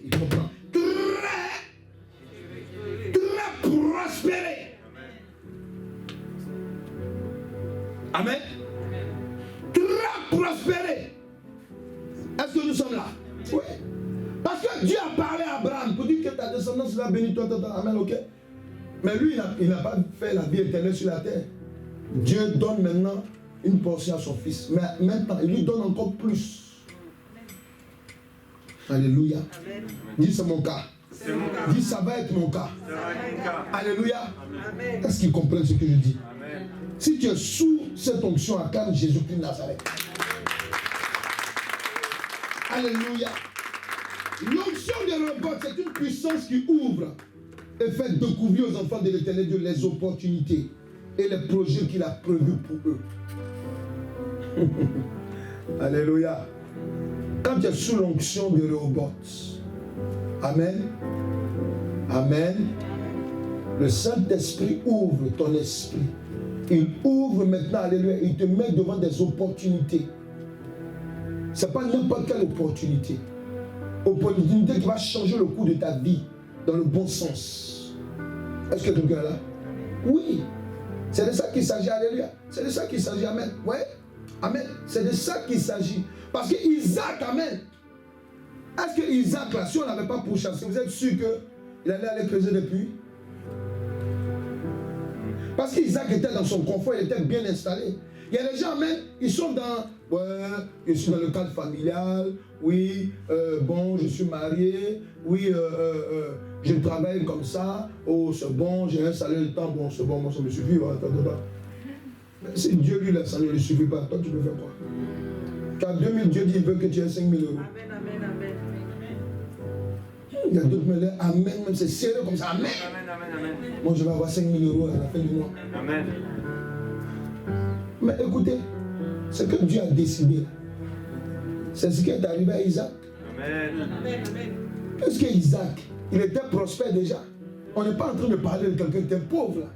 Speaker 1: il comprend. Très prospérer. Amen. Très prospérer. Est-ce que nous sommes là? Oui. Parce que Dieu a parlé à Abraham pour dire que ta descendance va bénir toi. Amen, ok. Mais lui, il n'a pas fait la vie éternelle sur la terre. Dieu donne maintenant une portion à son fils. Mais maintenant, il lui donne encore plus. Alléluia. Amen. Dis c'est mon cas. C'est mon cas. Dis ça va être mon cas. Ça va être mon cas. Alléluia. Amen. Est-ce qu'ils comprennent ce que je dis? Amen. Si tu es sous cette onction, acclame Jésus-Christ de Nazareth. Alléluia. L'onction de Rehoboth, c'est une puissance qui ouvre et fait découvrir aux enfants de l'éternel Dieu les opportunités et les projets qu'il a prévus pour eux. Alléluia. Quand tu es sous l'onction de Rehoboth, amen, amen, le Saint-Esprit ouvre ton esprit. Il ouvre maintenant, alléluia, il te met devant des opportunités. Ce n'est pas n'importe quelle opportunité. Opportunité qui va changer le cours de ta vie dans le bon sens. Est-ce que quelqu'un est là? Oui. C'est de ça qu'il s'agit, alléluia. C'est de ça qu'il s'agit, amen. Ouais. Amen. C'est de ça qu'il s'agit. Parce que Isaac, amen. Est-ce que Isaac, là, si on n'avait pas pourchassé, vous êtes sûr qu'il allait aller creuser des puits? Parce qu'Isaac était dans son confort, il était bien installé. Il y a des gens, amen, ils sont dans, ouais, je suis dans le cadre familial, oui, bon, je suis marié, oui, je travaille comme ça, oh, c'est bon, j'ai un salaire de temps, bon, c'est bon, moi, ça me suffit, attends. Si Dieu, lui, le salaire ne lui suffit pas, toi, tu peux faire quoi? Car 2000, Dieu dit, il veut que tu aies 5 000 euros.
Speaker 2: Amen, amen, amen.
Speaker 1: Il y a d'autres mêlés, amen, même c'est sérieux comme ça, amen. Moi je vais avoir 5 000 euros à la fin du mois.
Speaker 3: Amen.
Speaker 1: Mais écoutez, ce que Dieu a décidé, c'est ce qui est arrivé à Isaac.
Speaker 3: Amen.
Speaker 1: Puisque Isaac, il était prospère déjà. On n'est pas en train de parler de quelqu'un qui était pauvre là.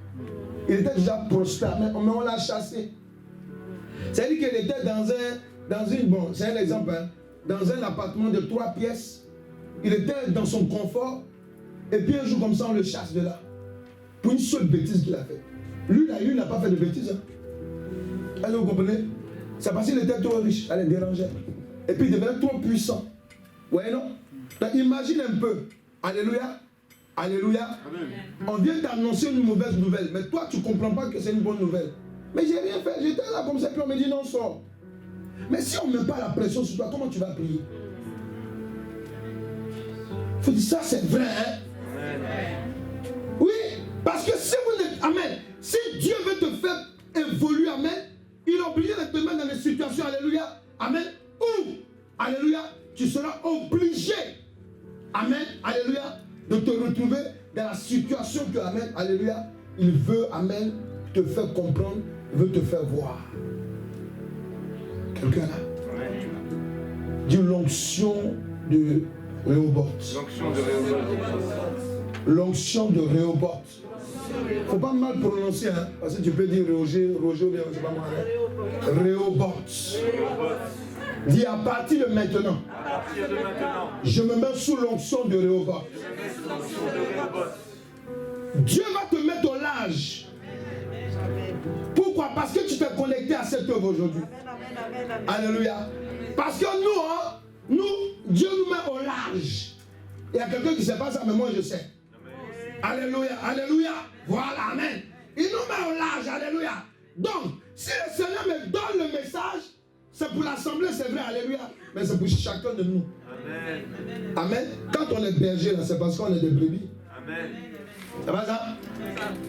Speaker 1: Il était déjà prospère, mais on l'a chassé. C'est-à-dire qu'il était bon, c'est un exemple, hein, dans un appartement de 3 pièces. Il était dans son confort. Et puis un jour comme ça, on le chasse de là. Pour une seule bêtise qu'il a faite. Lui, il n'a pas fait de bêtise. Hein. Alors, vous comprenez? C'est parce qu'il était trop riche, ça les dérangeait. Et puis il devenait trop puissant. Vous voyez, non? Donc, imagine un peu. Alléluia. Alléluia. Amen. On vient d'annoncer une mauvaise nouvelle. Mais toi, tu ne comprends pas que c'est une bonne nouvelle. Mais j'ai rien fait. J'étais là comme ça, puis on me dit non, sors. Mais si on ne met pas la pression sur toi, comment tu vas prier? Il faut dire ça, c'est vrai. Hein? Oui, parce que si vous n'êtes... Amen. Si Dieu veut te faire évoluer, amen, il est obligé de te mettre dans des situations, alléluia, amen, où, alléluia, tu seras obligé, amen, alléluia, de te retrouver dans la situation que, amen, alléluia, il veut, amen, te faire comprendre, il veut te faire voir. Quelqu'un là? Dis l'onction de Rehoboth.
Speaker 3: L'onction de Rehoboth.
Speaker 1: L'onction de Rehoboth. Faut pas mal prononcer, hein, parce que tu peux dire Roger ou bien je sais pas moi. Rehoboth. Dis à partir de maintenant. Je me mets sous l'onction de Rehoboth. Dieu va te mettre au large. Pourquoi? Parce que tu t'es connecté à cette œuvre aujourd'hui. Alléluia. Parce que nous, Dieu nous met au large. Il y a quelqu'un qui ne sait pas ça, mais moi je sais. Alléluia, alléluia. Voilà, amen. Il nous met au large, alléluia. Donc, si le Seigneur me donne le message, c'est pour l'assemblée, c'est vrai, alléluia. Mais c'est pour chacun de nous. Amen. Amen. Quand on est berger, là, c'est parce qu'on est des brebis. Amen. C'est pas ça?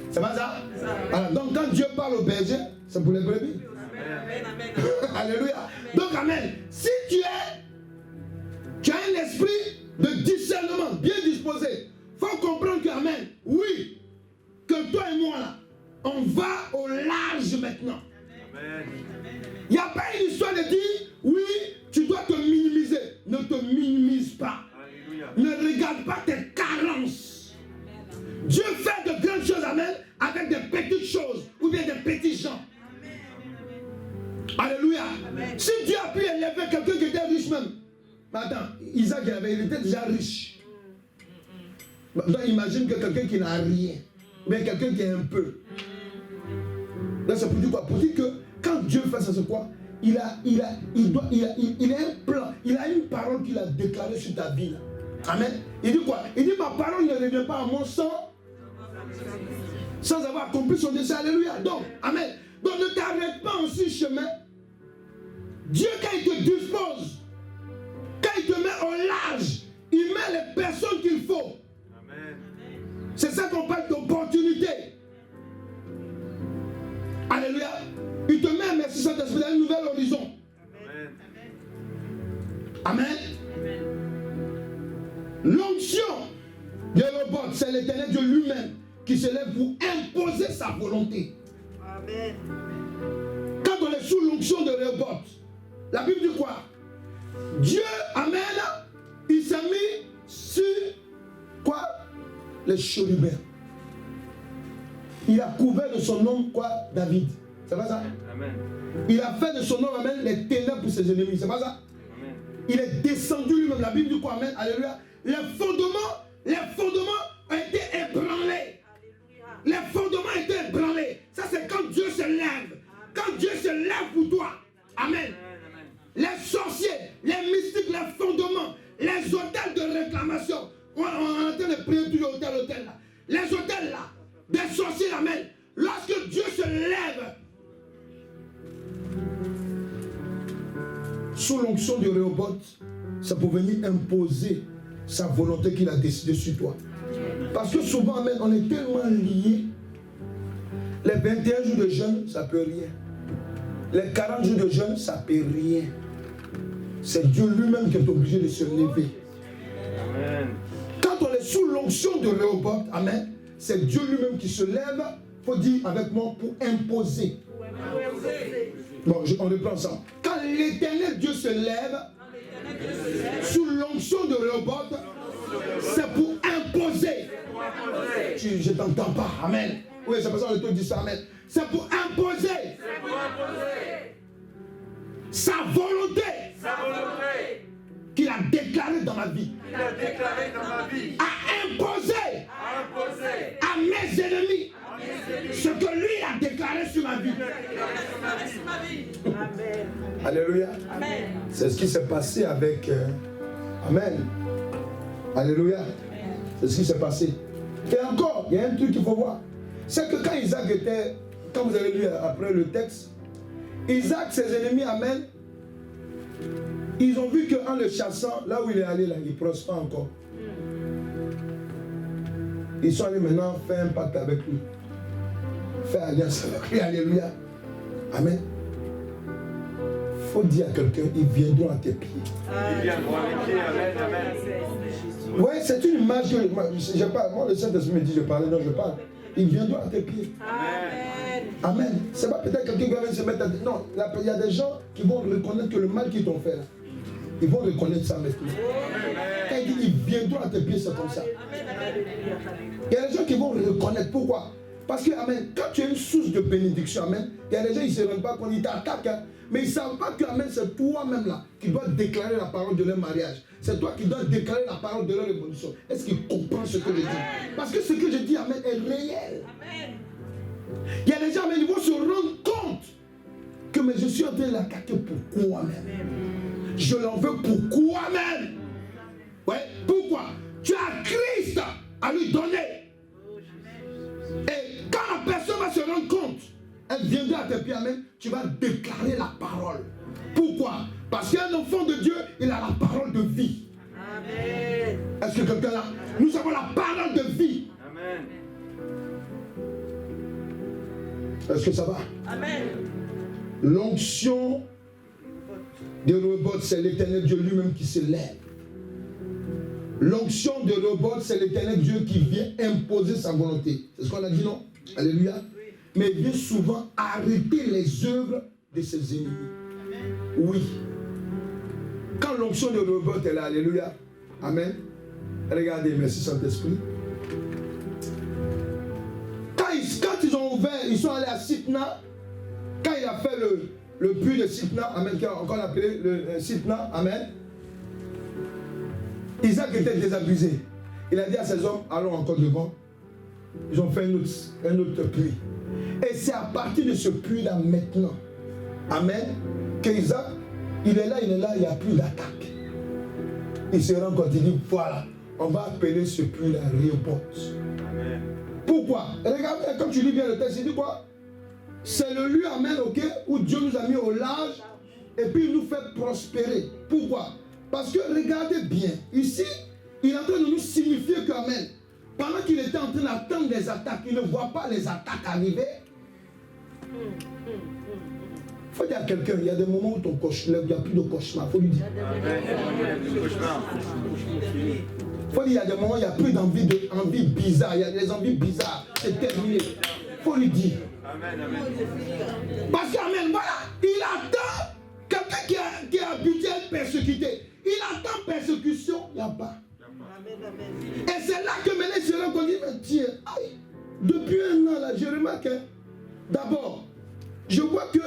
Speaker 1: C'est pas ça? Alors, donc, quand Dieu parle au berger, c'est pour les brebis. Amen. Alléluia. Donc, amen. Si tu as un esprit de discernement bien disposé, il faut comprendre que, amen, oui, que toi et moi, là, on va au large maintenant. Il n'y a pas une histoire de dire, oui, tu dois te minimiser. Ne te minimise pas. Alléluia. Ne regarde pas tes carences. Dieu fait de grandes choses, amen, avec des petites choses ou bien des petits gens. Alléluia. Amen. Si Dieu a pu élever quelqu'un qui était riche même. Mais attends, Isaac, il était déjà riche. Donc imagine que quelqu'un qui n'a rien, ou bien quelqu'un qui a un peu. Là, c'est pour dire quoi? Pour dire que quand Dieu fait ça, c'est quoi? Il a un plan, il a une parole qu'il a déclarée sur ta vie. Là. Amen. Il dit quoi? Il dit ma parole ne revient pas à moi sans avoir accompli son dessein. Alléluia. Donc, amen. Donc ne t'arrête pas en ce chemin. Dieu, quand il te dispose, quand il te met au large, il met les personnes qu'il faut. Amen. C'est ça qu'on parle d'opportunité. Alléluia. Il te met, merci Saint-Esprit, dans un nouvel horizon. Amen. Amen. L'onction de Rehoboth, c'est l'Éternel Dieu lui-même qui se lève pour imposer sa volonté. Amen. Quand on est sous l'onction de Rehoboth, la Bible dit quoi? Dieu, amen, il s'est mis sur quoi? Les chérubins. Il a couvert de son nom quoi? David. C'est pas ça? Amen. Il a fait de son nom, amen, les ténèbres pour ses ennemis. C'est pas ça? Amen. Il est descendu lui-même. La Bible dit quoi? Amen. Alléluia. Les fondements ont été ébranlés. Les fondements ont été ébranlés. Ça, c'est quand Dieu se lève. Quand Dieu se lève pour toi. Amen. Les sorciers, les mystiques, les fondements, les hôtels de réclamation. On est en train de prier toujours hôtel là. Les hôtels là, des sorciers, amen. Lorsque Dieu se lève, sous l'onction de Rehoboth, ça peut venir imposer sa volonté qu'il a décidé sur toi. Parce que souvent, amen, on est tellement liés. Les 21 jours de jeûne, ça ne peut rien. Les 40 jours de jeûne, ça ne peut rien. C'est Dieu lui-même qui est obligé de se lever. Amen. Quand on est sous l'onction de Rehoboth, amen, c'est Dieu lui-même qui se lève, il faut dire avec moi, pour imposer. Bon, on reprend ça. Quand l'Éternel Dieu se lève, sous l'onction de Rehoboth, c'est pour imposer. Je ne t'entends pas, amen. Oui, c'est pour ça que le dit ça, amen. C'est pour imposer. Sa volonté. Qu'il a déclaré dans ma vie. A imposé à mes ennemis ce que lui a déclaré sur ma vie.
Speaker 2: Amen.
Speaker 1: Alléluia.
Speaker 2: Amen.
Speaker 1: C'est ce qui s'est passé avec... Amen. Alléluia. C'est ce qui s'est passé. Et encore, il y a un truc qu'il faut voir. C'est que quand Isaac était... Quand vous avez lu après le texte, Isaac, ses ennemis, amen, ils ont vu qu'en le chassant, là où il est allé, là, il ne prospère encore. Ils sont allés maintenant faire un pacte avec lui. Faire alliance avec lui. Alléluia. Amen. Il faut dire à quelqu'un, ils viendront à tes pieds.
Speaker 3: Ils viendront à mes pieds. Amen, amen.
Speaker 1: Oui, c'est une image que moi, le Saint-Esprit me dit, je parle, non, je parle. Ils viendront à tes pieds.
Speaker 2: Amen.
Speaker 1: Amen. C'est pas peut-être quelqu'un qui va venir se mettre à... Non, il y a des gens qui vont reconnaître que le mal qu'ils t'ont fait là, ils vont reconnaître ça maintenant. Quand il dit, ils viendront à tes pieds, c'est comme ça. Il y a des gens qui vont reconnaître. Pourquoi? Parce que, amen, quand tu es une source de bénédiction, amen, il y a des gens, ils ne se rendent pas compte, ils t'attaquent, hein, mais ils ne savent pas que, amen, c'est toi-même là qui dois déclarer la parole de leur mariage. C'est toi qui dois déclarer la parole de leur évolution. Est-ce qu'ils comprennent ce que je dis? Parce que ce que je dis, amen, est réel.
Speaker 2: Amen.
Speaker 1: Il y a des gens, amen, ils vont se rendre compte que mais je suis en train de l'attaquer pour quoi-même. Je l'en veux pour quoi-même. Ouais, pourquoi? Tu as Christ à lui donner. Et quand la personne va se rendre compte, elle viendra à tes pieds, amen, tu vas déclarer la parole. Pourquoi? Parce qu'un enfant de Dieu, il a la parole de vie.
Speaker 2: Amen.
Speaker 1: Est-ce que quelqu'un là? Nous avons la parole de vie.
Speaker 3: Amen.
Speaker 1: Est-ce que ça va?
Speaker 2: Amen.
Speaker 1: L'onction de Rehoboth, c'est l'Éternel Dieu lui-même qui se lève. L'onction de Rehoboth, c'est l'Éternel Dieu qui vient imposer sa volonté. C'est ce qu'on a dit, non? Alléluia. Mais il vient souvent arrêter les œuvres de ses ennemis. Oui. Quand l'onction de Rehoboth est là, alléluia. Amen. Regardez, merci Saint-Esprit. Quand ils ont ouvert, ils sont allés à Sitna. Quand il a fait le puits de Sitna, amen, qui a encore appelé le Sitna, amen. Isaac était désabusé. Il a dit à ses hommes, allons encore devant. Ils ont fait un autre puits. Et c'est à partir de ce puits-là maintenant, amen, qu'Isaac, il est là, il n'y a plus d'attaque. Il se rend compte, il dit, voilà, on va appeler ce puits-là Rehoboth. Pourquoi? Regardez, quand tu lis bien le texte, il dit quoi? C'est le lieu, amen, ok, où Dieu nous a mis au large et puis il nous fait prospérer. Pourquoi? Parce que regardez bien, ici, il est en train de nous signifier que, amen, pendant qu'il était en train d'attendre des attaques, il ne voit pas les attaques arriver. Il faut dire à quelqu'un, il y a des moments où ton cauchemar, il n'y a plus de cauchemar, il faut lui dire. Il faut dire, il y a des moments où il n'y a plus d'envie bizarre, il y a des envies bizarres, c'est terminé. Il faut lui dire. Parce qu'amen, voilà, il attend quelqu'un qui est habitué à être persécuté. Il attend persécution, il n'y a pas. Et c'est là que maintenant il se rend compte, il dit, tiens, aïe, depuis un an là, je remarque, d'abord, je vois que,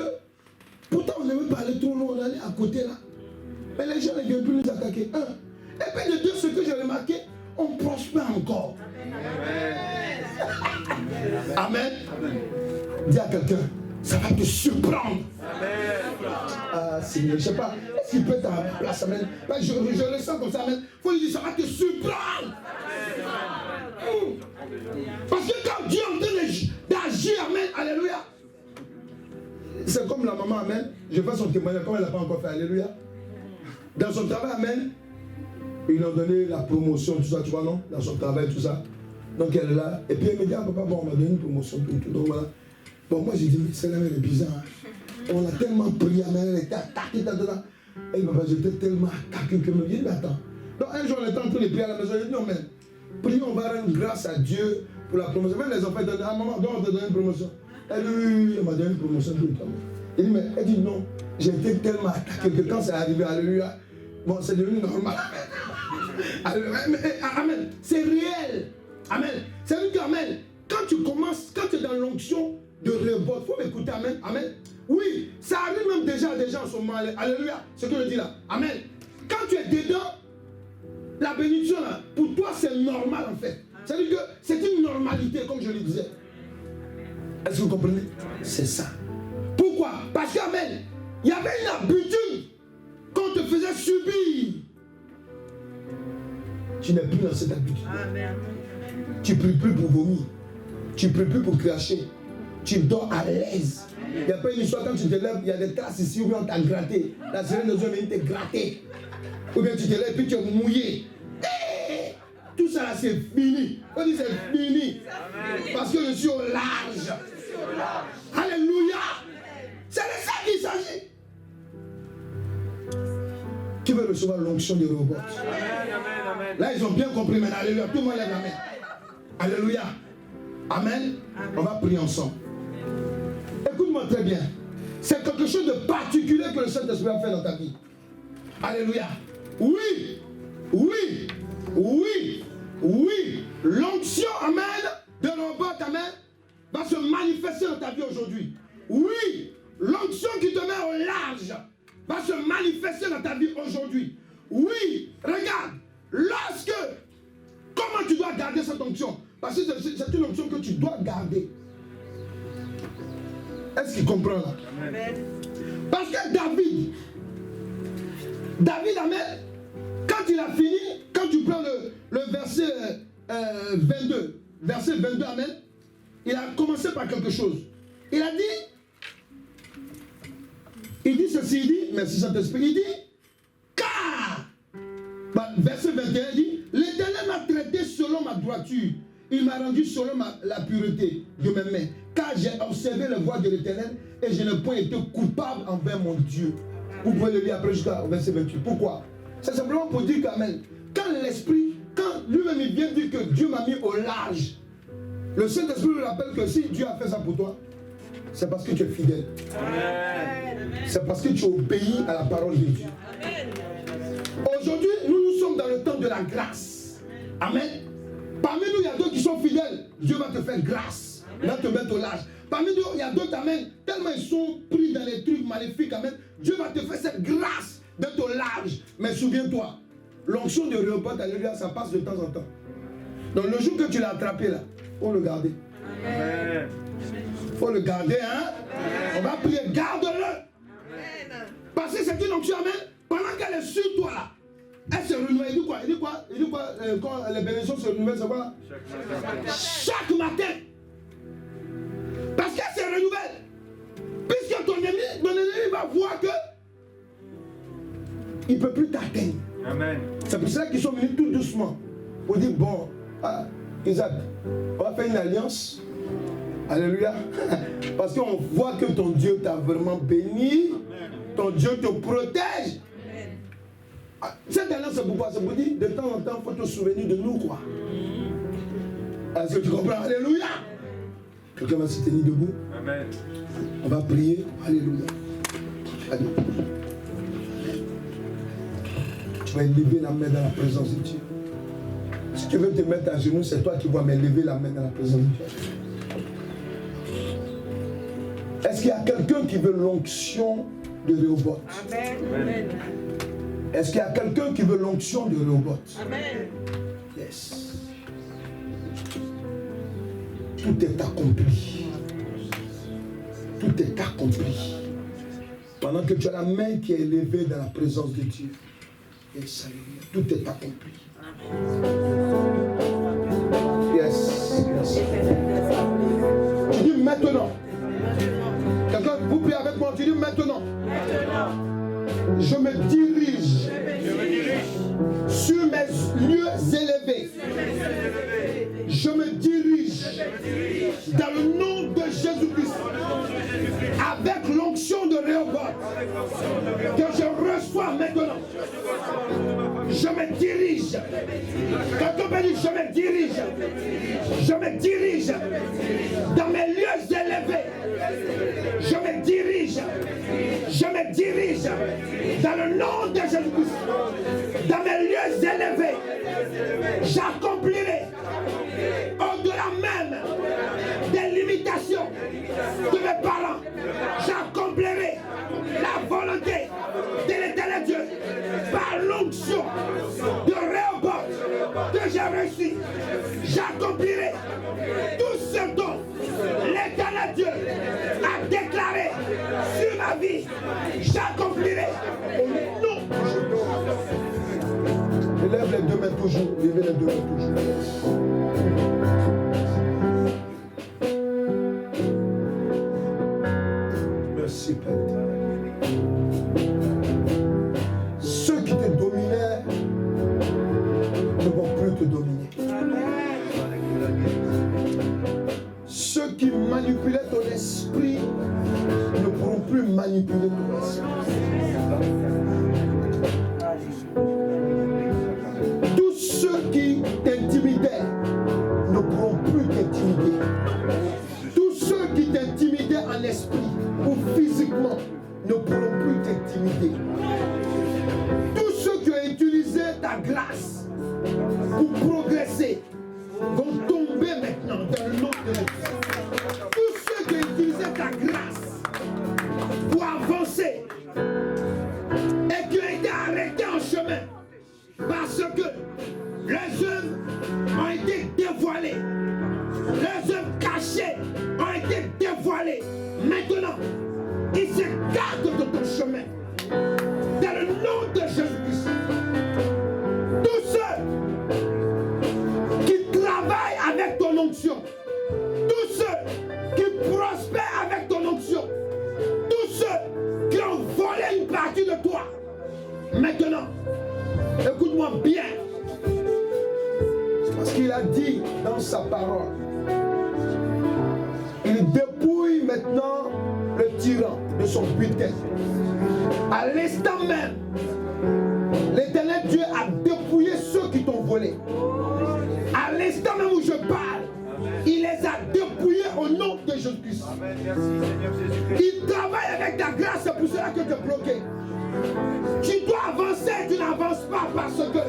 Speaker 1: pourtant on n'avait pas aller trop loin, on allait à côté là. Mais les gens ne viennent plus nous attaquer. Et puis de deux, ce que j'ai remarqué, on prospère encore. Amen. Amen. Dis à quelqu'un, ça va te surprendre. Ah, Seigneur, je ne sais pas, est-ce qu'il peut être à ma place, amen. Je le sens comme ça, amen. Il faut lui dire, ça va te surprendre. Parce que quand Dieu est en train d'agir, amen, alléluia. C'est comme la maman, amen. Je fais son témoignage, comme elle n'a pas encore fait, alléluia. Dans son travail, amen, ils lui ont donné la promotion, tout ça, tu vois, non? Dans son travail, tout ça. Donc elle est là. Et puis elle me dit, ah papa, bon, on m'a donné une promotion, tout. Donc voilà. Bon, moi j'ai dit, mais celle-là, elle est bizarre. Hein. On a tellement prié, mais elle était attaquée, Elle m'a dit, j'étais tellement attaqué que je me dis, mais attends. Donc un jour, on était en train de prier à la maison, je dis, non, mais prions, on va rendre grâce à Dieu pour la promotion. Même les enfants disent, ah maman, on te donner une promotion. Elle dit, elle m'a donné une promotion tout le temps. Il dit, mais elle dit non, j'ai été tellement attaqué que quand c'est arrivé, alléluia, bon, c'est devenu normal. Amen. C'est réel. Amen. C'est vrai que, amen, quand tu commences, quand tu es dans l'onction de révolte, il faut m'écouter, amen. Amen. Oui, ça arrive même déjà à des gens en ce moment. Alléluia. Ce que je dis là. Amen. Quand tu es dedans, la bénédiction là, pour toi c'est normal en fait. C'est-à-dire que c'est une normalité, comme je le disais. Est-ce que vous comprenez? C'est ça. Pourquoi? Parce qu'amen, il y avait une habitude qu'on te faisait subir. Tu n'es plus dans cette habitude.
Speaker 2: Amen.
Speaker 1: Tu ne pries plus pour vomir. Tu ne pries plus pour cracher. Tu dors à l'aise. Il n'y a pas une histoire quand tu te lèves, il y a des traces ici où on t'a gratté. La sirène de Dieu t'a gratté. Ou bien tu te lèves et puis tu es mouillé. Hey, tout ça là c'est fini. On dit c'est fini. Parce que je suis au large. Alléluia. C'est de ça qu'il s'agit. Qui veut recevoir l'onction de Rehoboth? Là ils ont bien compris maintenant. Alléluia. Tout le monde lève la main. Alléluia. Amen. On va prier ensemble. Écoute-moi très bien. C'est quelque chose de particulier que le Saint-Esprit a fait dans ta vie. Alléluia. Oui. Oui. Oui. Oui. L'onction, amen, de Rehoboth, amen, va se manifester dans ta vie aujourd'hui. Oui. L'onction qui te met au large va se manifester dans ta vie aujourd'hui. Oui. Regarde. Comment tu dois garder cette onction? Parce que c'est une onction que tu dois garder. Est-ce qu'il comprend là? Amen. Parce que David, amen, quand il a fini, quand tu prends le verset 22, amen, il a commencé par quelque chose. Il a dit ceci, il dit, merci Saint-Esprit, il dit, car, verset 21, il dit, l'Éternel m'a traité selon ma droiture. Il m'a rendu selon la pureté de mes mains. Car j'ai observé la voie de l'Éternel et je n'ai point été coupable envers mon Dieu. Vous pouvez le lire après jusqu'au verset 28. Pourquoi? C'est simplement pour dire qu'amen, quand l'Esprit, quand lui-même il vient dire que Dieu m'a mis au large, le Saint-Esprit lui rappelle que si Dieu a fait ça pour toi, c'est parce que tu es fidèle. C'est parce que tu obéis à la parole de Dieu. Aujourd'hui, nous sommes dans le temps de la grâce. Amen. Parmi nous, il y a d'autres qui sont fidèles. Dieu va te faire grâce. Il va te mettre au large. Parmi nous, il y a d'autres, amen. Tellement ils sont pris dans les trucs maléfiques, amen. Dieu va te faire cette grâce d'être au large. Mais souviens-toi, l'onction de Rehoboth, alléluia, ça passe de temps en temps. Donc le jour que tu l'as attrapé là, il faut le garder. Amen. Il faut le garder, hein. Amen. On va prier, garde-le. Parce que c'est une onction, amen. Pendant qu'elle est sur toi là, elle se renouvelle. Il dit quoi? Quand les bénédictions se renouvellent, c'est quoi? Chaque matin. Parce qu'elle se renouvelle. Puisque ton ennemi va voir que il ne peut plus t'atteindre. Amen. C'est pour cela qu'ils sont venus tout doucement. Pour dire, bon, Isaac, on va faire une alliance. Alléluia. Parce qu'on voit que ton Dieu t'a vraiment béni. Ton Dieu te protège. Cette alliance, c'est pourquoi? C'est pour dire, de temps en temps, il faut te souvenir de nous, quoi. Est-ce que tu comprends? Alléluia. Quelqu'un va se tenir debout. Amen. On va prier. Alléluia. Alléluia. Tu vas élever la main dans la présence de Dieu. Si tu veux te mettre à genoux, c'est toi qui vas m'élever la main dans la présence de Dieu. Est-ce qu'il y a quelqu'un qui veut l'onction de Rehoboth? Amen. Amen. Est-ce qu'il y a quelqu'un qui veut l'onction de Rehoboth? Amen. Yes. Tout est accompli. Tout est accompli. Pendant que tu as la main qui est élevée dans la présence de Dieu. Yes, tout est accompli. Yes, yes. Tu dis maintenant. Quelqu'un, vous priez avec moi, tu dis maintenant. Je me dirige sur mes lieux élevés. Je me dirige dans le nom de Jésus-Christ avec l'onction de Rehoboth. Rehoboth que je reçois maintenant. Je me dirige. Quelqu'un me dit, je me dirige. Je me dirige dans mes lieux élevés. Je me dirige. Je me dirige dans le nom de Jésus-Christ. Dans mes lieux élevés. J'accomplirai au-delà même des limitations de mes parents. J'accomplirai la volonté de l'Éternel Dieu par l'onction de Rehoboth que j'ai reçu. J'accomplirai tout ce dont l'Éternel Dieu a déclaré sur ma vie. J'accomplirai au nom de Jésus. Lève les deux mains toujours. Lève les deux mains toujours. Merci Père. Ceux qui te dominaient ne vont plus te dominer. Ceux qui manipulaient ton esprit ne pourront plus manipuler ton esprit. Tous ceux qui t'intimidaient ne pourront plus t'intimider. Tous ceux qui t'intimidaient en esprit ou physiquement ne pourront plus t'intimider. Tous ceux qui ont utilisé ta grâce pour progresser vont tomber maintenant dans le nom de Jésus. Tous ceux qui ont utilisé ta grâce pour avancer et qui ont été arrêtés en chemin parce que les œuvres ont été dévoilées, les œuvres cachées ont été dévoilées. Maintenant, ils s'écartent de ton chemin. Dans le nom de Jésus-Christ. Tous ceux qui travaillent avec ton onction, tous ceux qui prospèrent avec ton onction, tous ceux qui ont volé une partie de toi, maintenant, écoute-moi bien. C'est parce qu'il a dit dans sa parole. Il dépouille maintenant le tyran de son butin. À l'instant même, l'Éternel Dieu a dépouillé ceux qui t'ont volé. À l'instant même où je parle, il les a dépouillés au nom de Jésus-Christ. Il travaille avec ta grâce, c'est pour cela que tu es bloqué. Tu dois avancer, tu n'avances pas parce que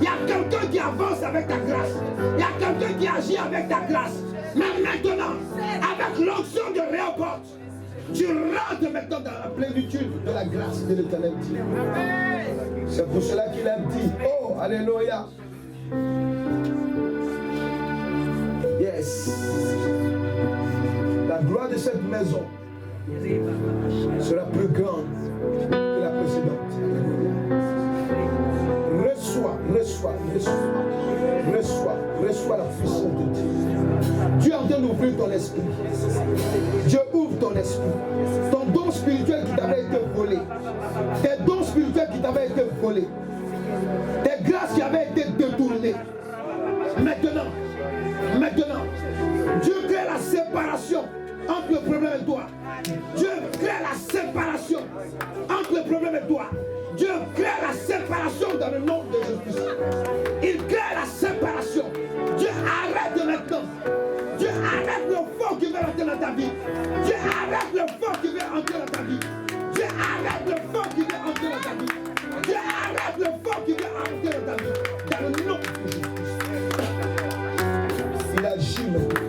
Speaker 1: il y a quelqu'un qui avance avec ta grâce. Il y a quelqu'un qui agit avec ta grâce. Mais maintenant, avec l'onction de Rehoboth, tu rentres maintenant dans la plénitude de la grâce de l'Éternel Dieu. C'est pour cela qu'il a dit, oh, alléluia. Yes. La gloire de cette maison sera plus grande que la précédente. Reçois la puissance de Dieu. Dieu est en train d'ouvrir ton esprit. Dieu ouvre ton esprit. Ton don spirituel qui t'avait été volé. Tes dons spirituels qui t'avaient été volés. Tes grâces qui avaient été détournées. Maintenant, Dieu crée la séparation entre le problème et toi. Dieu crée la séparation entre le problème et toi. Dieu crée la séparation dans le nom de Jésus. Il crée la séparation. Dieu arrête maintenant. Dieu arrête le feu qui veut entrer dans ta vie. Dieu arrête le feu qui veut entrer dans ta vie. Dieu arrête le feu qui veut entrer dans ta vie. Dieu arrête le feu qui veut entrer dans ta vie. Dans le nom de Jésus. Il agit maintenant.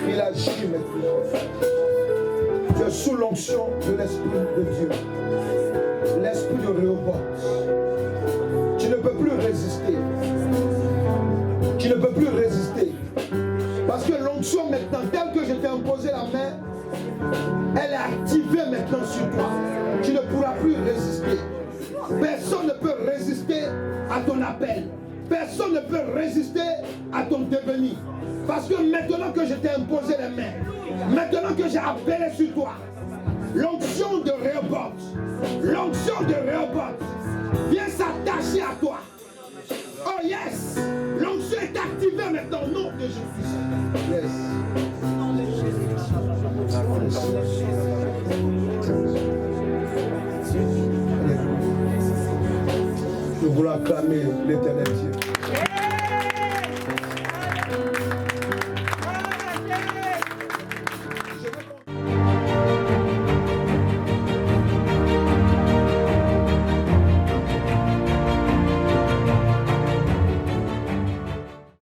Speaker 1: Il agit maintenant. Tu es sous l'onction de l'Esprit de Dieu. L'esprit de Rehoboth. Tu ne peux plus résister. Tu ne peux plus résister. Parce que l'onction maintenant, telle que je t'ai imposé la main, elle est activée maintenant sur toi. Tu ne pourras plus résister. Personne ne peut résister à ton appel. Personne ne peut résister à ton devenir. Parce que maintenant que je t'ai imposé les mains, maintenant que j'ai appelé sur toi, l'onction de Rehoboth vient s'attacher à toi. Oh yes! L'onction est activée maintenant au nom de Jésus. Yes. Nous voulons acclamer l'éternel Dieu.